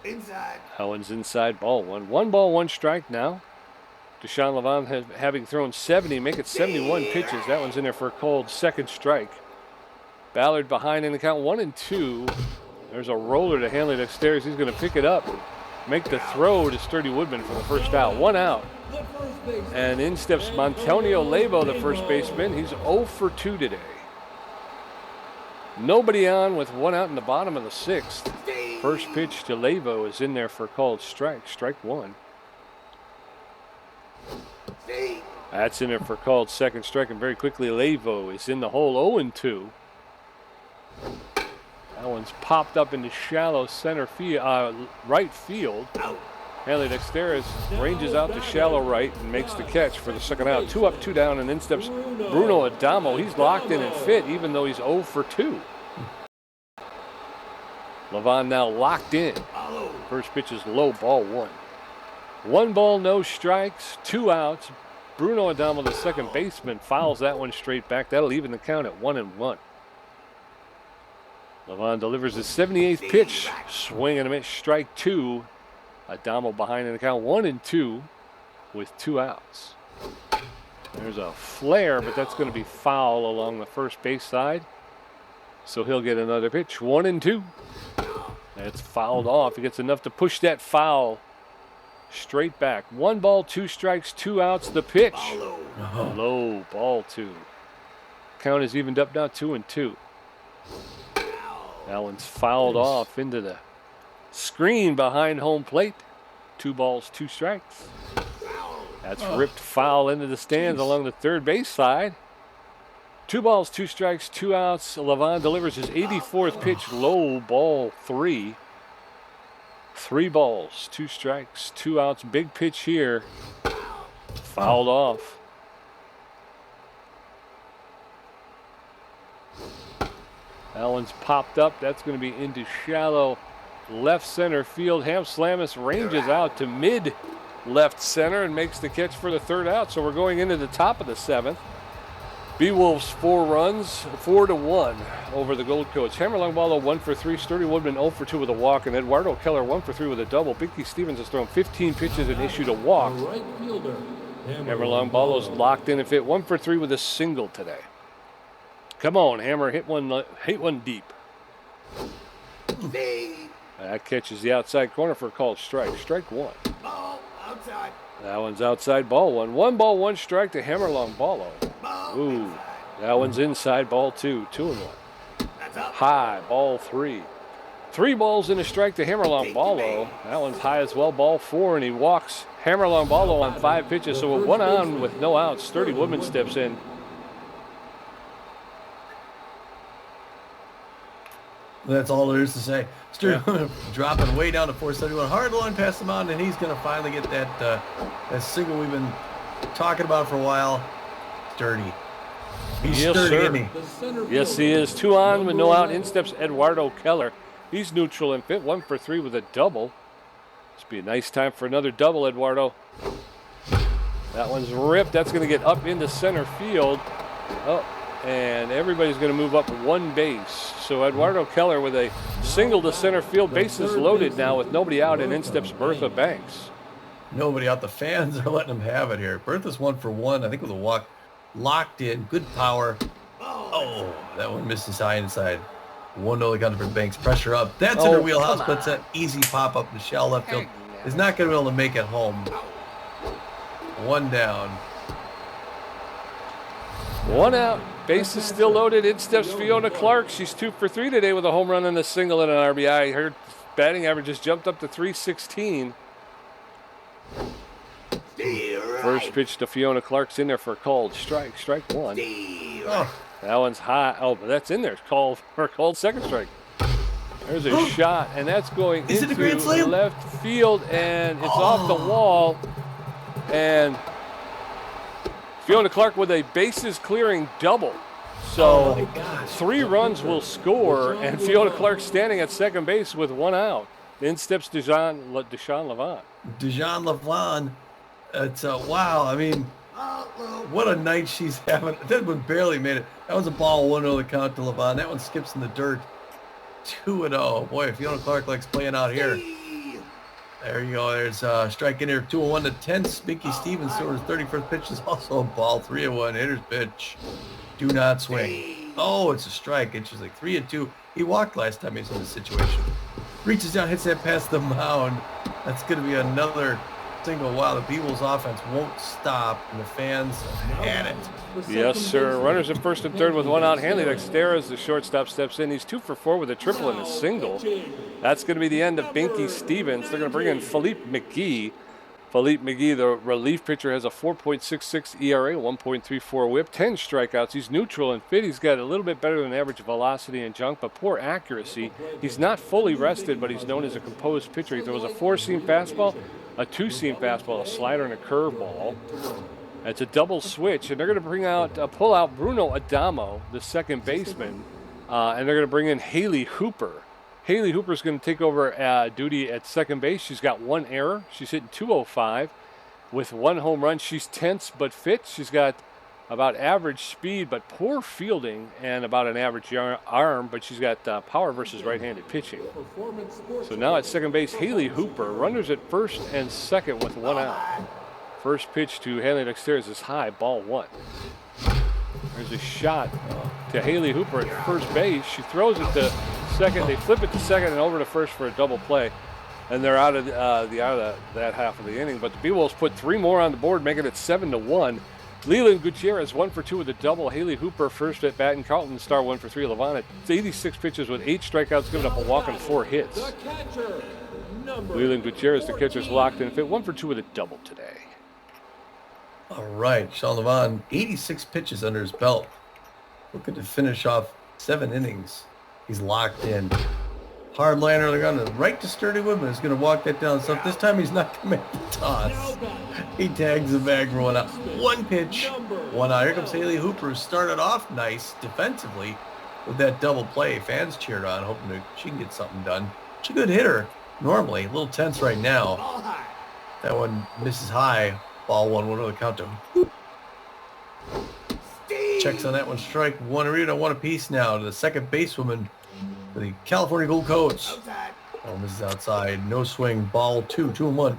Inside. That one's inside, ball one. 1 ball, 1 strike now. Deshaun Levant having thrown 70, make it 71 pitches. That one's in there for a called second strike. Ballard behind in the count 1-2. There's a roller to Hanley Dexteris. He's going to pick it up. Make the throw to Sturdy Woodman for the first out. 1 out. And in steps Montonio Lebo, the first baseman. He's 0 for 2 today. Nobody on with 1 out in the bottom of the 6th. First pitch to Lebo is in there for a called strike. Strike one. That's in there for a called second strike. And very quickly, Lebo is in the hole 0-2. That one's popped up into shallow center field, right field. Hanley Dexteris ranges out to shallow right and makes the catch for the second out. 2 up, 2 down, and in steps Bruno Adamo. He's locked in and fit, even though he's 0 for 2. Levant now locked in. First pitch is low, ball 1. 1 ball, no strikes, 2 outs. Bruno Adamo, the second baseman, fouls that one straight back. That'll even the count at 1-1. Levant delivers his 78th pitch. Swing and a miss, strike 2. Adamo behind in the count 1-2 with 2 outs. There's a flare, but that's going to be foul along the first base side. So he'll get another pitch. 1-2. That's fouled off. He gets enough to push that foul straight back. 1 ball, 2 strikes, 2 outs. The pitch. Low, ball 2. Count is evened up now, 2-2. That one's fouled off into the screen behind home plate. 2 balls, 2 strikes. That's ripped foul into the stands along the third base side. 2 balls, 2 strikes, 2 outs. Levant delivers his 84th pitch, low, ball 3. 3 balls, 2 strikes, 2 outs. Big pitch here. Fouled off. That one's popped up. That's going to be into shallow left center field. Ham Slamus ranges out to mid left center and makes the catch for the third out. So we're going into the top of the 7th. Beewolves 4 runs, 4-1 over the Gold Coats. Hammerlong Ballo 1 for 3. Sturdy Woodman 0 for 2 with a walk. And Eduardo Keller 1 for 3 with a double. Binky Stevens has thrown 15 pitches and issued a walk. Hammerlong Ballo's locked in and fit 1 for 3 with a single today. Come on, Hammer, hit one deep. That catches the outside corner for a called strike. Strike 1. Ball outside. That one's outside, ball 1. 1 ball, 1 strike to Hammerlong Ballo. Ooh, that one's inside, ball 2. 2-1. High, ball 3. 3 balls and a strike to Hammerlong Ballo. That one's high as well, ball 4, and he walks Hammerlong Ballo on 5 pitches. So with 1 on with no outs, Sturdy Woodman steps in. That's all there is to say. Sturdy dropping way down to 471. Hard line past the mountain, and he's going to finally get that single we've been talking about for a while. Sturdy. He's yes, sturdy, sir. isn't he? Yes, he is. 2 on with no out. In steps Eduardo Keller. He's neutral and fit. 1 for 3 with a double. This will be a nice time for another double, Eduardo. That one's ripped. That's going to get up into center field. Oh. And everybody's going to move up 1 base. So Eduardo Keller with a single to center field. Bases loaded now with nobody out, and in steps Bertha Banks. Nobody out. The fans are letting him have it here. Bertha's 1 for 1, I think, with a walk. Locked in. Good power. Oh, that one misses high inside. 1-0 count for Banks. Pressure up. That's in her wheelhouse, but it's an easy pop-up to shallow left field. Is not going to be able to make it home. 1 down. 1 out. Base is still loaded. In steps Fiona Clark. She's 2 for 3 today with a home run and a single and an RBI. Her batting average has jumped up to .316. First pitch to Fiona Clark's in there for a called strike. Strike 1. Oh. That one's high. Oh, but that's in there. Called for a called second strike. There's a shot, and that's going into left field, and it's off the wall. And Fiona Clark with a bases clearing double. So 3 runs will score, and Fiona Clark standing at second base with 1 out. In steps Deshaun Levant. Deshaun Levant. It's wow. I mean, What a night she's having. That one barely made it. That was a ball 1-0 the count to Levon. That one skips in the dirt. 2-0. Boy, if Fiona Clark likes playing out here. There you go. There's strike in here. 2-1 to 10. Mickey Stevens to his 31st pitch is also a ball. 3-1. Hitter's pitch. Do not swing. Oh, it's a strike. It's just like 3-2. He walked last time he was in this situation. Reaches down, hits that past the mound. That's going to be another single. Wow, the Beewolves offense won't stop, and the fans had it. Yes, sir. Runners at first and third with one out. Hanley Dexter as the shortstop steps in. He's 2 for 4 with a triple and a single. That's going to be the end of Binky Stevens. They're going to bring in Philippe McGee. Philippe McGee, the relief pitcher, has a 4.66 ERA, 1.34 whip, 10 strikeouts. He's neutral and fit. He's got a little bit better than average velocity and junk, but poor accuracy. He's not fully rested, but he's known as a composed pitcher. He throws a 4-seam fastball, a 2-seam fastball, a slider, and a curveball. It's a double switch, and they're going to pull out Bruno Adamo, the second baseman, and they're going to bring in Haley Hooper. Haley Hooper's going to take over duty at second base. She's got 1 error. She's hitting .205 with 1 home run. She's tense but fit. She's got about average speed but poor fielding and about an average arm, but she's got power versus right-handed pitching. So now at second base, Haley Hooper. Runners at first and second with 1 out. First pitch to Hanley Dexter is high, ball 1. There's a shot to Haley Hooper at first base. She throws it to second. They flip it to second and over to first for a double play. And they're out of that half of the inning. But the Beewolves put 3 more on the board, making it 7-1. Leland Gutierrez 1 for 2 with a double. Haley Hooper first at bat, and Carlton Starr 1 for 3. Levon at 86 pitches with 8 strikeouts, giving up a walk and 4 hits. Leland Gutierrez, the catcher's locked in fit, 1 for 2 with a double today. All right, Sean Levon, 86 pitches under his belt. Looking to finish off 7 innings. He's locked in. Hardliner, they're going to right to Sturdy Woodman. Is going to walk that down. So this time he's not going to make the toss. He tags the bag for 1 out. 1 pitch, 1 out. Here comes Haley Hooper, who started off nice defensively with that double play. Fans cheered on, hoping she can get something done. She's a good hitter normally. A little tense right now. That one misses high. Ball 1-1 the count to. Checks on that one. Strike 1. Arena 1 apiece now to the second basewoman for the California Gold Coats. Oh, misses outside. No swing. Ball 2. 2-1.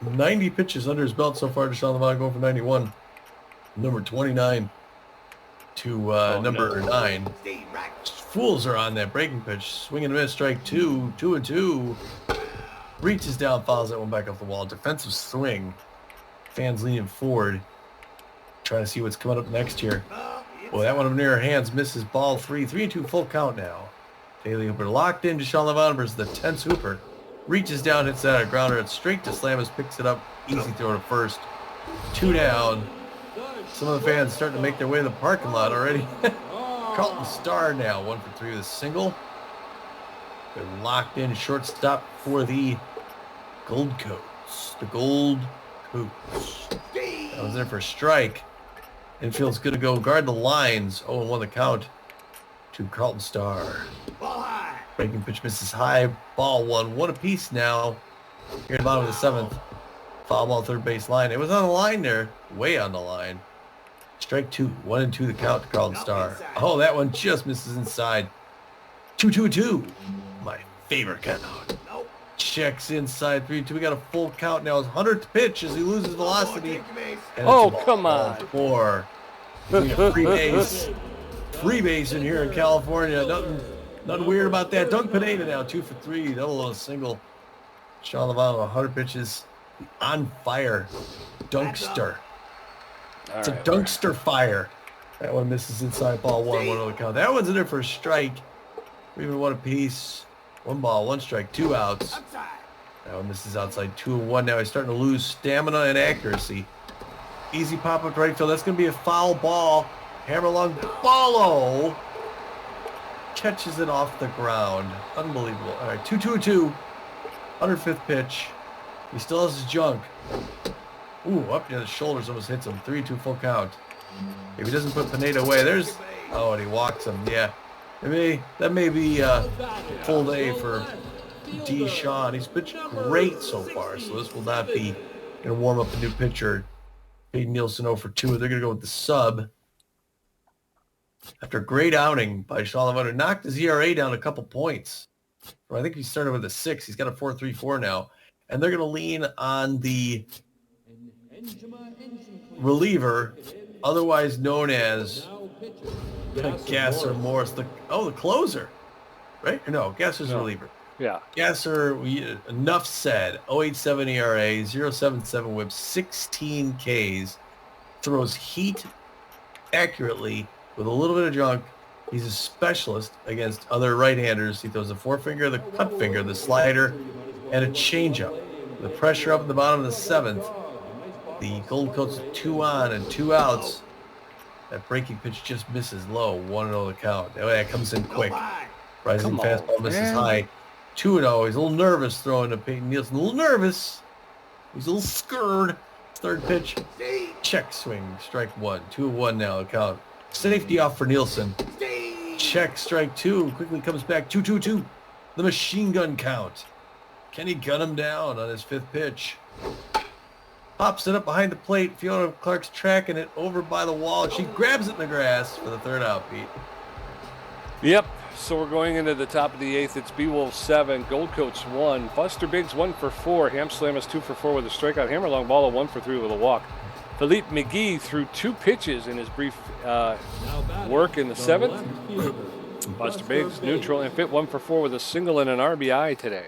90 pitches under his belt so far. Deshaun Levon going for 91. Number 29 to number 9. Fools are on that breaking pitch. Swing and a miss. Strike 2. 2-2. Reaches down. Fouls that one back off the wall. Defensive swing. Fans leaning forward, trying to see what's coming up next here. Boy, that one up near her hands misses. Ball 3. 3-2 full count now. Haley Hooper locked in. Deshaun Levon versus the tense Hooper. Reaches down, hits that a grounder. It's straight to Slamus, picks it up. Easy throw to first. 2 down. Some of the fans starting to make their way to the parking lot already. Carlton Starr now 1 for 3 with a single. They're locked in shortstop for the Gold Coats. The Gold Coats. That was there for a strike. Infield's good to go. Guard the lines. 0-1 the count to Carlton Starr. Breaking pitch misses high. Ball 1. 1 apiece now. Here at the bottom of the 7th. Foul ball third base line. It was on the line there. Way on the line. Strike 2. 1-2 the count to Carlton Starr. Oh, that one just misses inside. 2-2-2. My favorite count. Checks inside 3-2. We got a full count now. His 100th pitch as he loses velocity. Oh, come on. 4. Free base. Free base in here in California. Nothing weird about that. Doug Pineda now 2 for 3. Double on a single. Sean Levon 100 pitches. On fire. Dunkster. It's a dunkster fire. That one misses inside. Ball 1. 1 on the count. That one's in there for a strike. We even 1 apiece. 1 ball, 1 strike, 2 outs. That one misses outside. 2-1. Now he's starting to lose stamina and accuracy. Easy pop up to right field. That's going to be a foul ball. Hammer along. Follow. Catches it off the ground. Unbelievable. All right, 2-2-2. 105th pitch. He still has his junk. Ooh, up near the shoulders, almost hits him. 3-2 full count. If he doesn't put Pineda away, there's... Oh, and he walks him. Yeah. That may be a full day for D. Sean. He's pitched great so far, so this will not be going to warm up a new pitcher Peyton Nielsen 0 for 2. They're going to go with the sub. After a great outing by Shalom, knocked his ERA down a couple points. I think he started with a 6. He's got a 4.34 now. And they're going to lean on the reliever, otherwise known as Gasser Morris. The closer, right? Or no, Gasser's the reliever. Yeah. Gasser, enough said. 0.87 ERA, 0.77 whip, 16 Ks. Throws heat accurately with a little bit of junk. He's a specialist against other right-handers. He throws a forefinger, the cut finger, the slider, and a changeup. The pressure up in the bottom of the 7th. The Gold Coats 2 on and 2 outs. That breaking pitch just misses low. 1-0 the count. That comes in quick. Rising fastball misses high. 2-0. He's a little nervous throwing to Peyton Nielsen. A little nervous. He's a little scared. Third pitch. Check swing. Strike 1. 2-1 now the count. Safety off for Nielsen. Check, strike 2. Quickly comes back. 2-2-2. The machine gun count. Can he gun him down on his 5th pitch? Pops it up behind the plate. Fiona Clark's tracking it over by the wall. She grabs it in the grass for the 3rd out, Pete. Yep. So we're going into the top of the 8th. It's Beewolves 7, Gold Coats 1. Buster Biggs 1 for 4. Ham Slamus 2 for 4 with a strikeout. Hammer Long Ball 1 for 3 with a walk. Philippe McGee threw 2 pitches in his brief work in the 7th. Buster Biggs neutral and fit 1 for 4 with a single and an RBI today.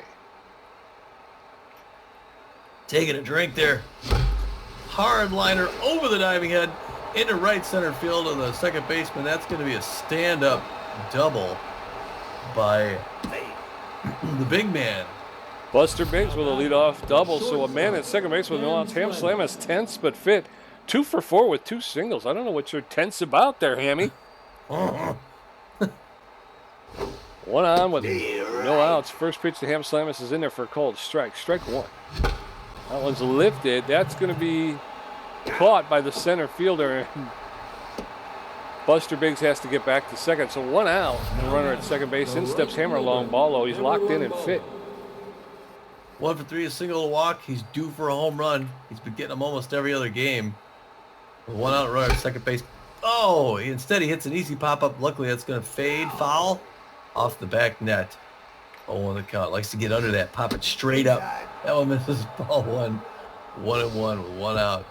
Taking a drink there. Hard liner over the diving head into right center field of the second baseman. That's going to be a stand-up double by the big man. Buster Biggs with a leadoff double. So a man at second base with no outs. Ham Slamus tense but fit. 2 for 4 with 2 singles. I don't know what you're tense about there, Hammy. 1 on with no outs. First pitch to Ham Slamus is in there for a called strike. Strike 1. That one's lifted. That's going to be caught by the center fielder. Buster Biggs has to get back to second. So 1 out. The runner at second base. In steps Hammer Long Ballo. He's locked in and fit. 1 for 3, a single, a walk. He's due for a home run. He's been getting them almost every other game. 1 out runner at second base. Oh, instead he hits an easy pop-up. Luckily, that's going to fade foul off the back net. 0-1 the count. Likes to get under that, pop it straight up. That one misses ball 1. 1-1 with 1 out.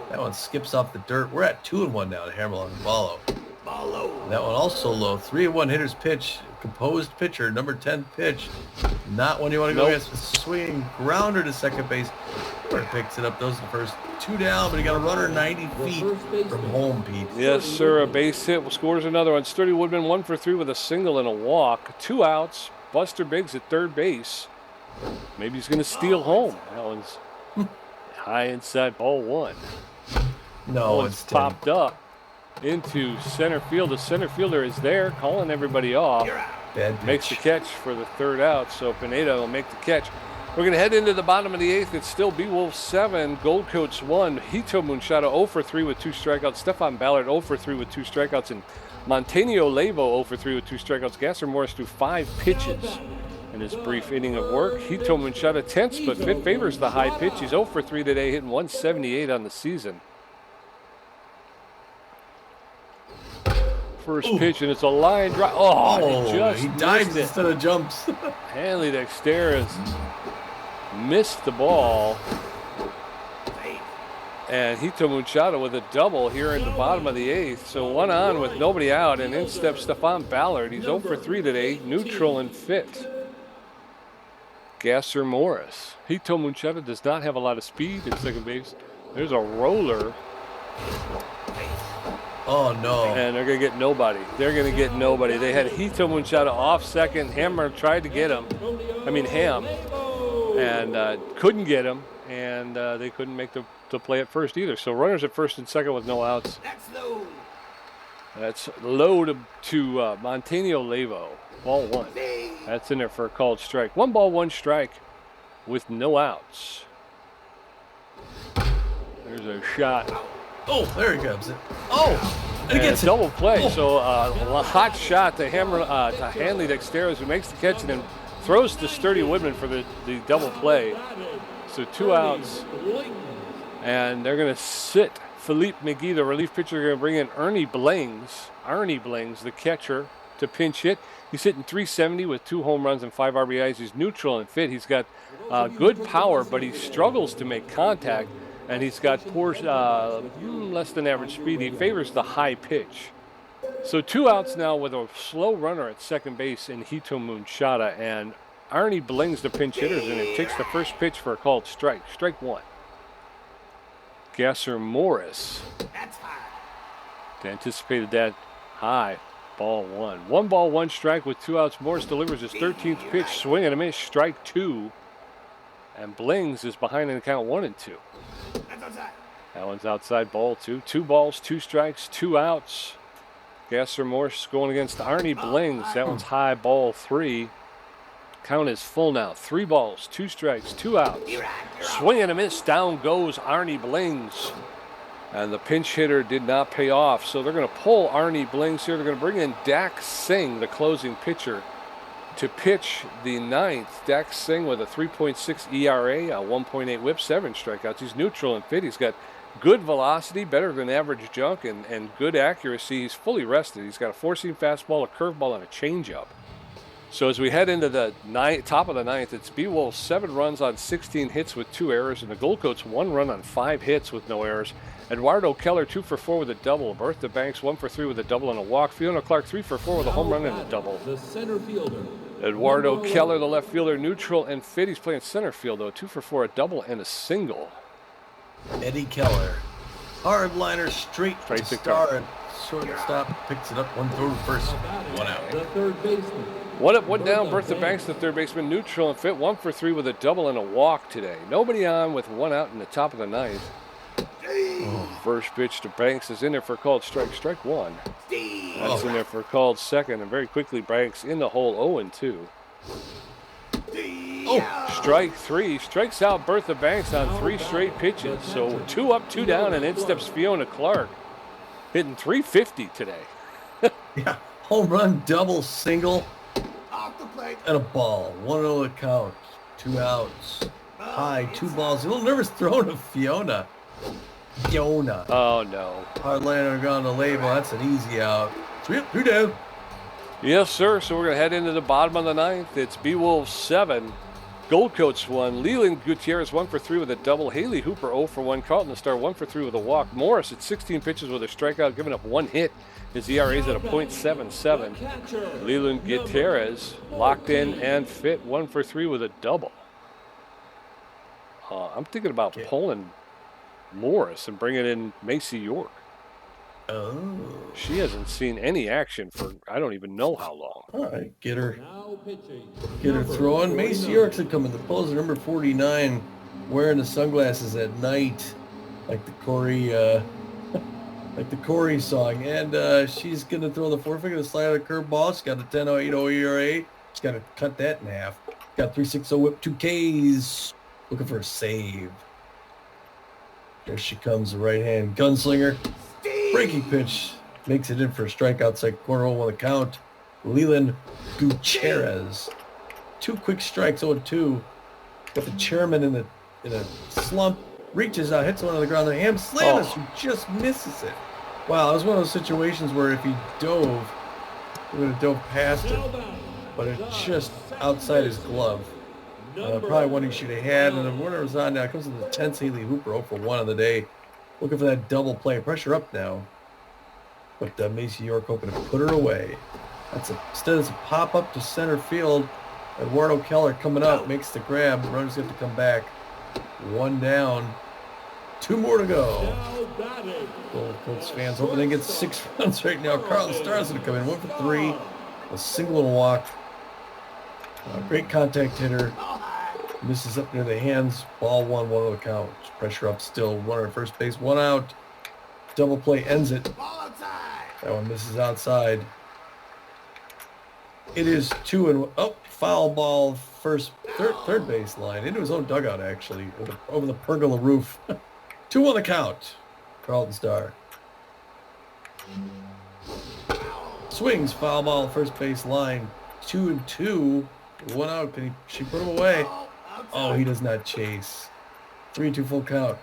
That one skips off the dirt. We're at 2-1 now to Hammerlong and Ballo. That one also low. 3-1 hitter's pitch. Composed pitcher, number 10 pitch. Not when you want to go against the swing. Grounder to second base. Bird picks it up. Those are the first 2 down, but he got a runner 90 feet from home, Pete. Yes, sir. A base hit. Scores another one. Sturdy Woodman 1 for 3 with a single and a walk. 2 outs. Buster Biggs at third base. Maybe he's going to steal home. That one's high inside, ball 1. No, it's popped up into center field. The center fielder is there, calling everybody off. Makes the catch for the 3rd out, so Pineda will make the catch. We're going to head into the bottom of the 8th. It's still Beewolves 7, Gold Coats 1. Hito Munchata 0 for 3 with 2 strikeouts. Stefan Ballard 0 for 3 with 2 strikeouts. And Montaño Levo 0 for 3 with 2 strikeouts. Gasser Morris threw 5 pitches in his brief inning of work. Hito Munchata tense, but fit favors the high pitch. He's 0 for 3 today, hitting 178 on the season. First pitch, and it's a line drive. Oh, he dives instead of jumps. Hanley Dexter has missed the ball. And Hito Munchata with a double here in the bottom of the 8th. So 1 on with nobody out, and in steps Stefan Ballard. He's 0 for 3 today, neutral and fit. Gasser Morris. Hito Munchata does not have a lot of speed at second base. There's a roller. Oh, no. And they're going to get nobody. They're going to get nobody. They had Hito Munchata off second. Hammer tried to get him. Ham. And couldn't get him. And they couldn't make the play at first either. So runners at first and second with no outs. That's low to Montaño Levo. Ball 1. That's in there for a called strike. 1 ball, 1 strike with no outs. There's a shot. Oh, there he comes. Oh, and he gets a double play. Oh. So a hot shot to Hanley Dexteros, who makes the catch and then throws to Sturdy Woodman for the double play. So 2 outs, and they're going to sit Philippe McGee, the relief pitcher, going to bring in Ernie Blings, the catcher, to pinch hit. He's hitting .370 with 2 home runs and 5 RBIs. He's neutral and fit. He's got good power, but he struggles to make contact, and he's got poor, less than average speed. He favors the high pitch. So 2 outs now with a slow runner at second base in Hitomun Shada, and Arnie Blings the pinch hitters, and it takes the first pitch for a called strike. Strike 1. Gasser Morris. That's high. Anticipated that high. Ball 1. 1 ball, 1 strike with 2 outs. Morris delivers his 13th pitch. Swing and a miss. Strike 2. And Blings is behind in the count 1-2. That's outside. That one's outside. Ball 2. 2 balls, 2 strikes, 2 outs. Gasser Morris going against Arnie Blings. That one's high. Ball 3. Count is full now. 3 balls, 2 strikes, 2 outs. Swing and a miss. Down goes Arnie Blings. And the pinch hitter did not pay off. So they're going to pull Arnie Blings here. They're going to bring in Dax Singh, the closing pitcher, to pitch the 9th. Dax Singh with a 3.6 ERA, a 1.8 whip, 7 strikeouts. He's neutral and fit. He's got good velocity, better than average junk, and good accuracy. He's fully rested. He's got a 4-seam fastball, a curveball, and a changeup. So as we head into the top of the 9th, it's Beewolves 7 runs on 16 hits with 2 errors, and the Gold Coats 1 run on 5 hits with no errors. Eduardo Keller 2 for 4 with a double. Bertha Banks 1 for 3 with a double and a walk. Fiona Clark 3 for 4 with a home run and a double. The center fielder. Eduardo Keller, the left fielder, neutral and fit. He's playing center field though. 2 for 4, a double and a single. Eddie Keller. Hard liner straight to to Star. And shortstop picks it up. 1 throw to first. 1 out. The third baseman. 1 up, 1 down. Bertha Banks, the third baseman, neutral and fit. 1 for 3 with a double and a walk today. Nobody on with 1 out in the top of the 9th. First pitch to Banks is in there for a called strike. Strike 1. That's in there for a called second. And very quickly, Banks in the hole 0-2. Strike 3. Strikes out Bertha Banks on 3 straight pitches. So 2 up, 2 down, and in steps Fiona Clark. Hitting .350 today. Yeah. Home run, double, single, Off the plate. and a ball. 1-0 to count. 2 outs. High, 2 balls. A little nervous throw to Fiona. Oh, no. Hard liner gone to label. That's an easy out. 3 up, 3 down. Yes, sir. So we're going to head into the bottom of the 9th. It's Beewolves 7. Gold Coats 1. Leland Gutierrez 1 for 3 with a double. Haley Hooper 0 for 1. Carlton Star 1 for 3 with a walk. Morris at 16 pitches with a strikeout, giving up 1 hit. His ERA is at a .77. Leland Gutierrez locked in and fit 1 for 3 with a double. I'm thinking about pulling Morris and bringing in Macy York. Oh. She hasn't seen any action for I don't even know how long. All right. Get her Now pitching. throwing. Macy York's coming. The closer, number 49, wearing the sunglasses at night, like the Corey song. And she's going to throw the four-finger, the slider, the curveball. She's got a 10.80 ERA. She's got to cut that in half. Got 3.60 whip, 2 Ks. Looking for a save. There she comes, the right-hand gunslinger. Breaking pitch. Makes it in for a strike outside corner. 0-1 the count. Leland Gutierrez. 2 quick strikes, 0-2. Got the chairman in a slump. Reaches out, hits one on the ground. The ham slams, who just misses it. Wow, it was one of those situations where if he dove, he would have dove past it. But it's just outside his glove. Probably one he should have had. And the runner was on now. Comes to the 10th. Haley Hooper 0 for 1 of the day. Looking for that double play. Pressure up now. But Macy York hoping to put her away. Instead it's a pop up to center field. Eduardo Keller coming up. Makes the grab. The runners have to come back. 1 down. 2 more to go. Colts fans hoping they get 6 runs right now. Carlton Star's going to come in. 1 for 3. A single and a walk. Great contact hitter. Misses up near the hands. Ball 1, 1 of the count. Pressure up still. Runner at first base. 1 out. Double play ends it. That one misses outside. It is 2 and foul ball third base line into his own dugout actually over the pergola roof. 2 on the count. Carlton Star swings foul ball first base line. 2-2. 1 out. Can she put him away? Oh, he does not chase. 3-2 full count.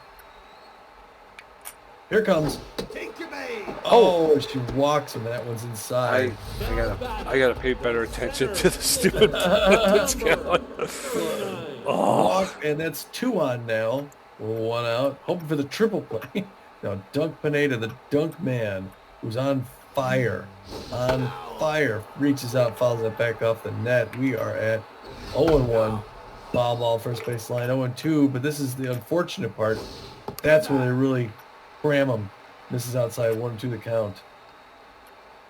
Here comes. Take your bait. Oh, she walks him, and that one's inside. I gotta pay better attention to the stupid that's going. Walk, and that's 2 on now. 1 out. Hoping for the triple play. Now, Dunk Pineda, the dunk man, who's on fire. On fire. Reaches out, fouls it back off the net. We are at 0-1. Foul ball, first base line, 0-2. But this is the unfortunate part. That's where they really cram them. Misses outside, 1-2 the count.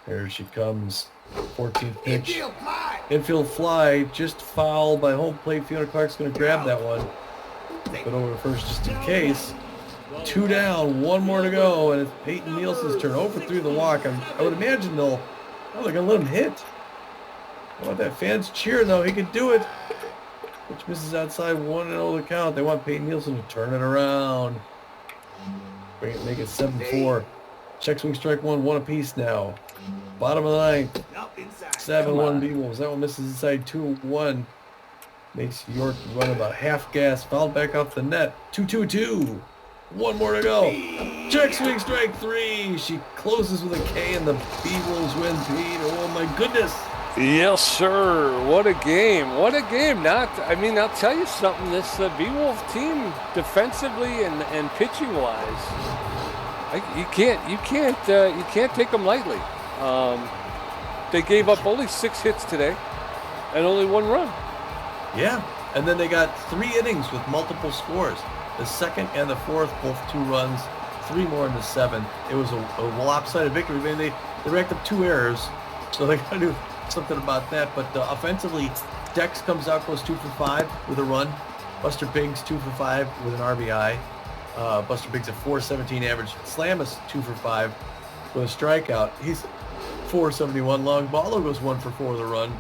Here she comes. 14th pitch. Infield fly. Infield fly, just foul by home plate. Fiona Clark's going to grab that one. But over to first just in case. 2 down, 1 more to go, and it's Peyton Nielsen's turn. Over through the walk. I would imagine they're going to let him hit. I want that fans cheering, though. He can do it. Which misses outside, 1-0 the count. They want Peyton Nielsen to turn it around. Make it 7-4. Check swing strike 1 apiece now. Bottom of the ninth. No, inside. 7-1 Beewolves. That one misses inside 2-1. Makes York run about half gas. Fouled back off the net. 2-2-2. 1 more to go. Check swing strike 3. She closes with a K and the Beewolves win, Pete. Oh my goodness. Yes, sir. What a game. What a game. I'll tell you something. This Beewolf team, defensively and pitching wise, you can't take them lightly. They gave up only 6 hits today and only 1 run. Yeah, and then they got 3 innings with multiple scores. The second and the fourth, both 2 runs, 3 more in the 7th. It was a lopsided victory. I mean, they racked up 2 errors, so they got to do something about that. But offensively, Dex comes out, goes 2 for 5 with a run. Buster Biggs 2 for 5 with an RBI. Buster Biggs a 4.17 average. Slamus 2 for 5 with a strikeout. He's 4.71. Longballo goes 1 for 4 with a run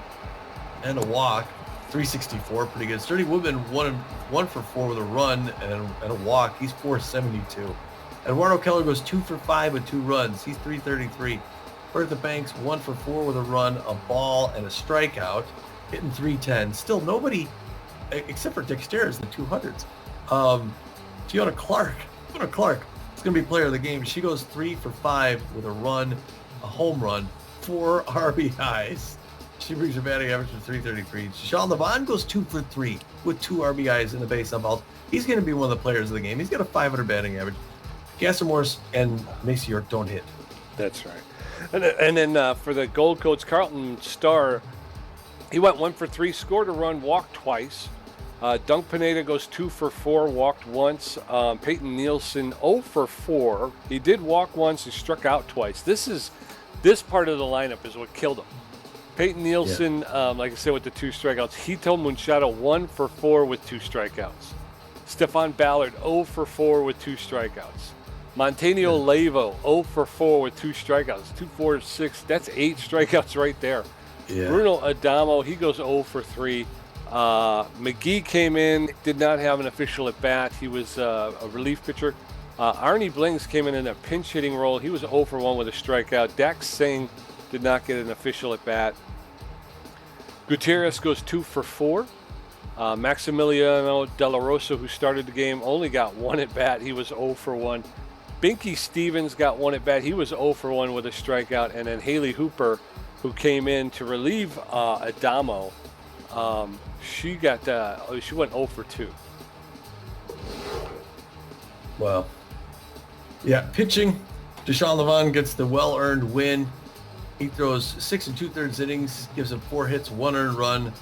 and a walk. 3.64, pretty good. Sturdy Woodman 1 for 4 with a run and a walk. He's 4.72. Eduardo Keller goes 2 for 5 with 2 runs. He's 3.33. Bertha Banks 1 for 4 with a run, a ball, and a strikeout, hitting 310. Still nobody, except for Dexter's, the 200s. Fiona Clark is going to be player of the game. She goes 3 for 5 with a run, a home run, 4 RBIs. She brings her batting average to 333. Sean Levon goes 2 for 3 with 2 RBIs in the base on balls. He's going to be one of the players of the game. He's got a 500 batting average. Gasser Morse and Macy York don't hit. That's right. And then for the Gold Coast, Carlton Starr, he went 1 for 3, scored a run, walked twice. Dunk Pineda goes 2 for 4, walked once. Peyton Nielsen 0 for 4. He did walk once, he struck out twice. This part of the lineup is what killed him. Peyton Nielsen, like I said, with the 2 strikeouts. Hito Munchado 1 for 4 with 2 strikeouts. Stefan Ballard 0 for 4 with 2 strikeouts. Montanio Lavo 0 for 4 with 2 strikeouts. 2, 4, 6. That's 8 strikeouts right there. Yeah. Bruno Adamo, he goes 0 for 3. McGee came in, did not have an official at bat. He was a relief pitcher. Arnie Blings came in a pinch hitting role. He was 0 for 1 with a strikeout. Dax Singh did not get an official at bat. Gutierrez goes 2 for 4. Maximiliano De La Rosa, who started the game, only got 1 at bat. He was 0 for 1. Binky Stevens got 1 at bat. He was 0 for 1 with a strikeout. And then Haley Hooper, who came in to relieve Adamo, she went 0 for 2. Well, yeah, pitching. Deshaun Levon gets the well-earned win. He throws 6 2/3 innings, gives him 4 hits, 1 earned run,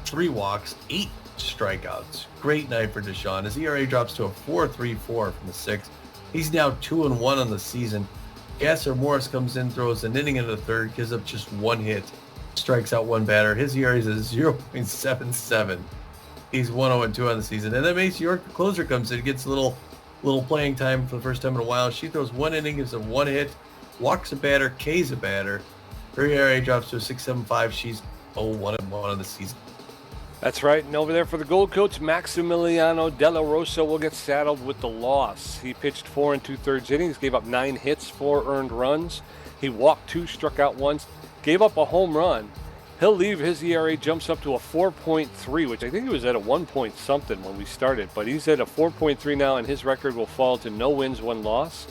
3 walks, 8 strikeouts. Great night for Deshaun. His ERA drops to a 4.34 from the 6th. He's now 2-1 on the season. Gasser Morris comes in, throws an inning in the 3rd, gives up just 1 hit, strikes out 1 batter. His ERA is a 0.77. He's 1-0-2 on the season. And then Macy York, the closer, comes in, gets a little playing time for the first time in a while. She throws 1 inning, gives him 1 hit, walks a batter, K's a batter. Her ERA drops to a 6.75. She's 0-1-1 on the season. That's right. And over there for the Gold Coats, Maximiliano De La Rosa will get saddled with the loss. He pitched 4 2/3 innings, gave up 9 hits, 4 earned runs. He walked 2, struck out once, gave up a home run. He'll leave. His ERA jumps up to a 4.3, which I think he was at a 1 point something when we started, but he's at a 4.3 now, and his record will fall to no wins, 1 loss.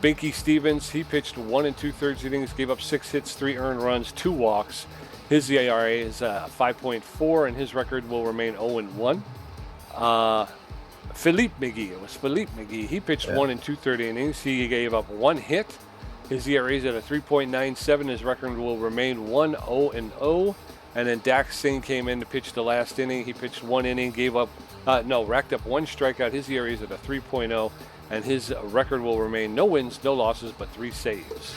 Binky Stevens, he pitched 1 2/3 innings, gave up 6 hits, 3 earned runs, 2 walks. His ERA is 5.4, and his record will remain 0-1. Philippe McGee. He pitched 1 2/3 innings. He gave up 1 hit. His ERA is at a 3.97. His record will remain 1-0-0. And then Dax Singh came in to pitch the last inning. He pitched 1 inning, racked up 1 strikeout. His ERA is at a 3.0, and his record will remain no wins, no losses, but 3 saves.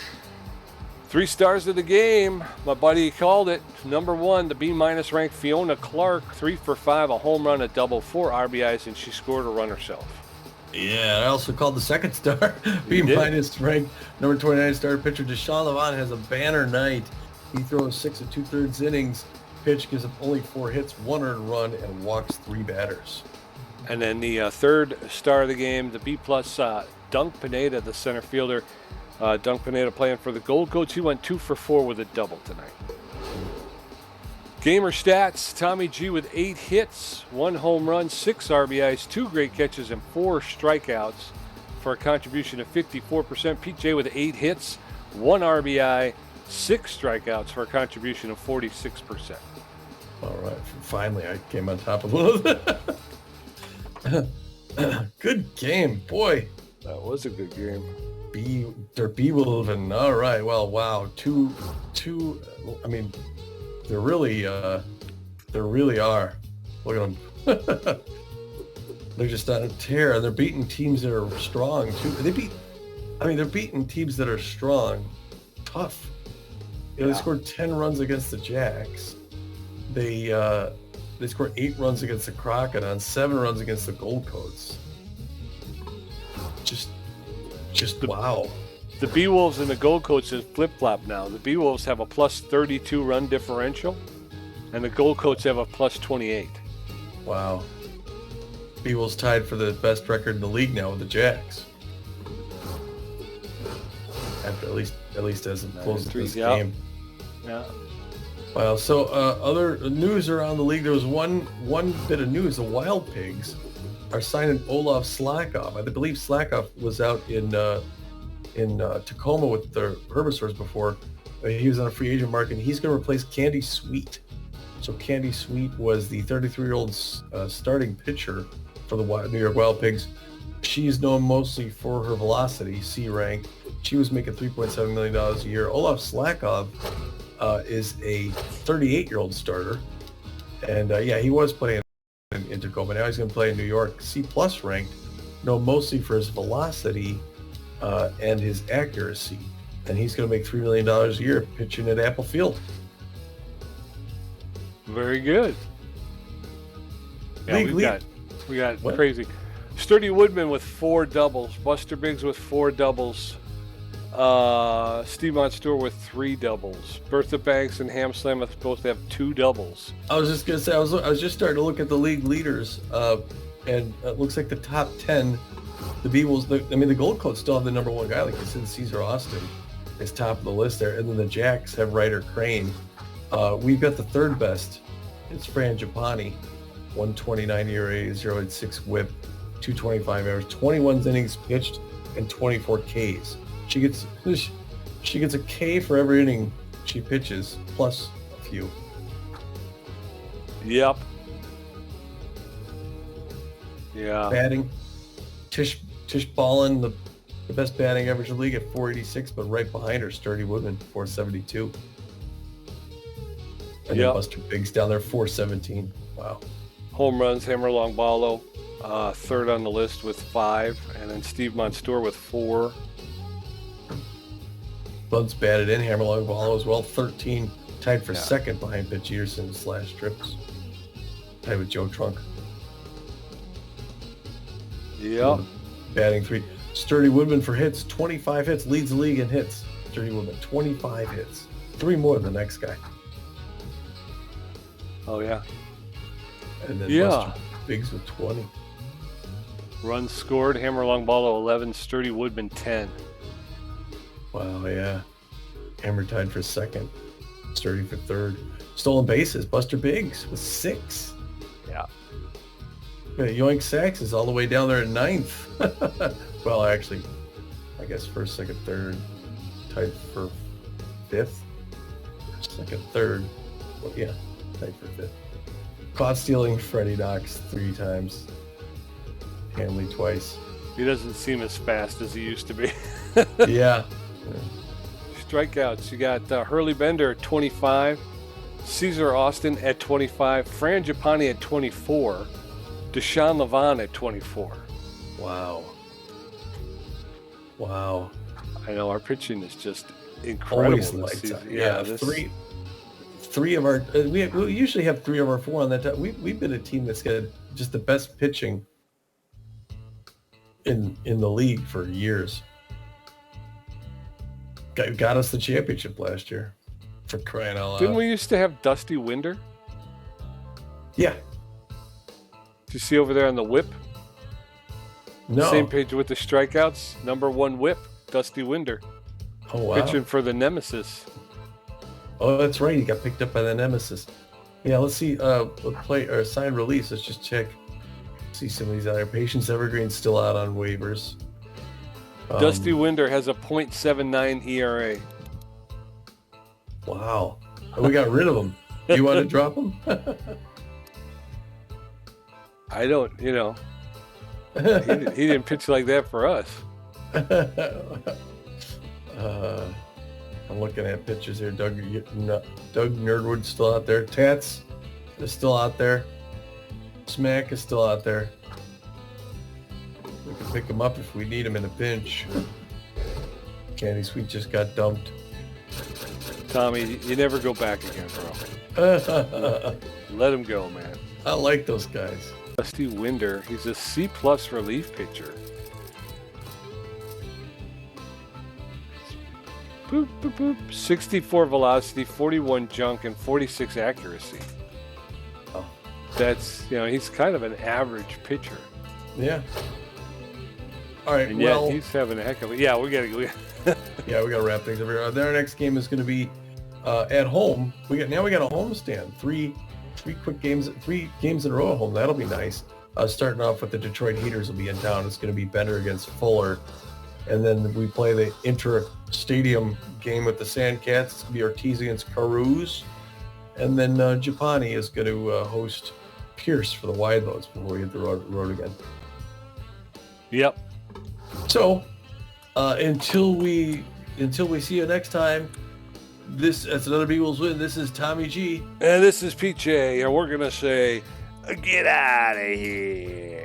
3 stars of the game. My buddy called it. Number 1, the B- ranked Fiona Clark, 3 for 5, a home run, a double, 4 RBIs, and she scored a run herself. Yeah, I also called the second star. B- ranked number 29 starter pitcher Deshaun Levant has a banner night. He throws 6 2/3 innings. Pitch gives up only 4 hits, 1 earned run, and walks 3 batters. And then the third star of the game, the B+, Dunk Pineda, the center fielder. Dunk Pineda playing for the Gold Coats. He went 2 for 4 with a double tonight. Gamer stats, Tommy G with 8 hits, 1 home run, 6 RBIs, 2 great catches, and 4 strikeouts for a contribution of 54%. Pete J with 8 hits, 1 RBI, 6 strikeouts for a contribution of 46%. All right, finally I came on top of a little bit. Good game, boy. That was a good game. They're Beewolves, and all right, well, wow, two. I mean, they really are. Look at them. They're just on a tear, and they're beating teams that are strong too. They're beating teams that are strong, tough. They scored 10 runs against the Jacks. They scored 8 runs against the Crocodons, 7 runs against the Gold Coats. Just wow. The Beewolves and the Gold Coats is flip-flop now. The Beewolves have a plus 32 run differential, and the Gold Coats have a plus 28. Wow. Beewolves tied for the best record in the league now with the Jacks. After at least as it closes this game. Yeah. Wow. So other news around the league. There was one bit of news. The Wild Pigs are signing Olaf Slackoff. I believe Slackoff was out in Tacoma with the Herbivores before. He was on a free agent market, and he's going to replace Candy Sweet. So Candy Sweet was the 33-year-old starting pitcher for the New York Wild Pigs. She's known mostly for her velocity, C rank. She was making $3.7 million a year. Olaf Slackoff is a 38-year-old starter. And he was playing in Tacoma. Now he's going to play in New York, C+ ranked, known mostly for his velocity and his accuracy. And he's going to make $3 million a year pitching at Apple Field. Very good. Yeah, we got what? Crazy. Sturdy Woodman with 4 doubles. Buster Biggs with 4 doubles. Steve Monstour with 3 doubles. Bertha Banks and Ham Slam both have 2 doubles. I was just going to say, I was just starting to look at the league leaders, and it looks like the top 10, the Beewolves, the Gold Coats still have the number 1 guy, like you said, Cesar Austin is top of the list there, and then the Jacks have Ryder Crane. We've got the 3rd best. It's Fran Giappani, 129 ERA, 0.86 WHIP, 225 average, 21 innings pitched, and 24 Ks. She gets a K for every inning she pitches, plus a few. Yep. Yeah. Batting, Tish Ballin, the best batting average in the league at 486, but right behind her, Sturdy Woodman, 472. And then Buster Biggs down there, 417. Wow. Home runs, Hammer Longballo, 3rd on the list with 5, and then Steve Monstour with 4. Bud's batted in, Hammer Longballo as well, 13, tied for 2nd behind Pitch Peterson / Trips. Tied with Joe Trunk. Yep. Batting 3. Sturdy Woodman for hits, 25 hits, leads the league in hits. Sturdy Woodman, 25 hits. 3 more than the next guy. Oh, yeah. And then Buster Biggs with 20. Runs scored, Hammer Longballo 11, Sturdy Woodman 10. Wow, yeah. Hammer tied for 2nd. Sturdy for 3rd. Stolen bases, Buster Biggs with 6. Yeah. Yoink Sacks is all the way down there at 9th. Well, actually, I guess first, second, third, tied for fifth. First, second, third. Well, yeah, tied for fifth. Caught stealing Freddie Knox 3 times. Hanley twice. He doesn't seem as fast as he used to be. Yeah. Strikeouts. You got Hurley Bender at 25, Caesar Austin at 25, Fran Giapani at 24, Deshaun Levant at 24. Wow. Wow. I know our pitching is just incredible Always this lights season. out. Yeah, this, three of our we usually have 3 of our 4 on that time. We've been a team that's got just the best pitching in the league for years. Got us the championship last year, for crying out loud. Didn't we used to have Dusty Winder? Yeah. Did you see over there on the whip? No. Same page with the strikeouts. Number 1 whip, Dusty Winder. Oh wow. Pitching for the Nemesis. Oh, that's right. He got picked up by the Nemesis. Yeah, let's see. Play or sign release. Let's just check. See some of these out here. Patience Evergreen's still out on waivers. Dusty Winder has a .79 ERA. Wow. We got rid of him. You want to drop him? I don't, he didn't pitch like that for us. I'm looking at pictures here. Doug Nerdwood's still out there. Tats is still out there. Smack is still out there. We can pick him up if we need him in a pinch. Candy Sweet just got dumped. Tommy, you never go back again, bro. Let him go, man. I like those guys. Dusty Winder, he's a C+ relief pitcher. Boop, boop, boop. 64 velocity, 41 junk, and 46 accuracy. Oh. That's, he's kind of an average pitcher. Yeah. All right. And yet he's having a heck of a... Yeah, we got to go. Yeah, we got to wrap things up here. Our next game is going to be at home. We got a homestand. Three games in a row at home. That'll be nice. Starting off with the Detroit Heaters will be in town. It's going to be Bender against Fuller. And then we play the inter-stadium game with the Sandcats. It's going to be Ortiz against Caruso. And then Giapani is going to host Pierce for the wide loads before we hit the road again. Yep. So until we see you next time, that's another Beewolves win. This is Tommy G. And this is PJ, and we're going to say, get out of here.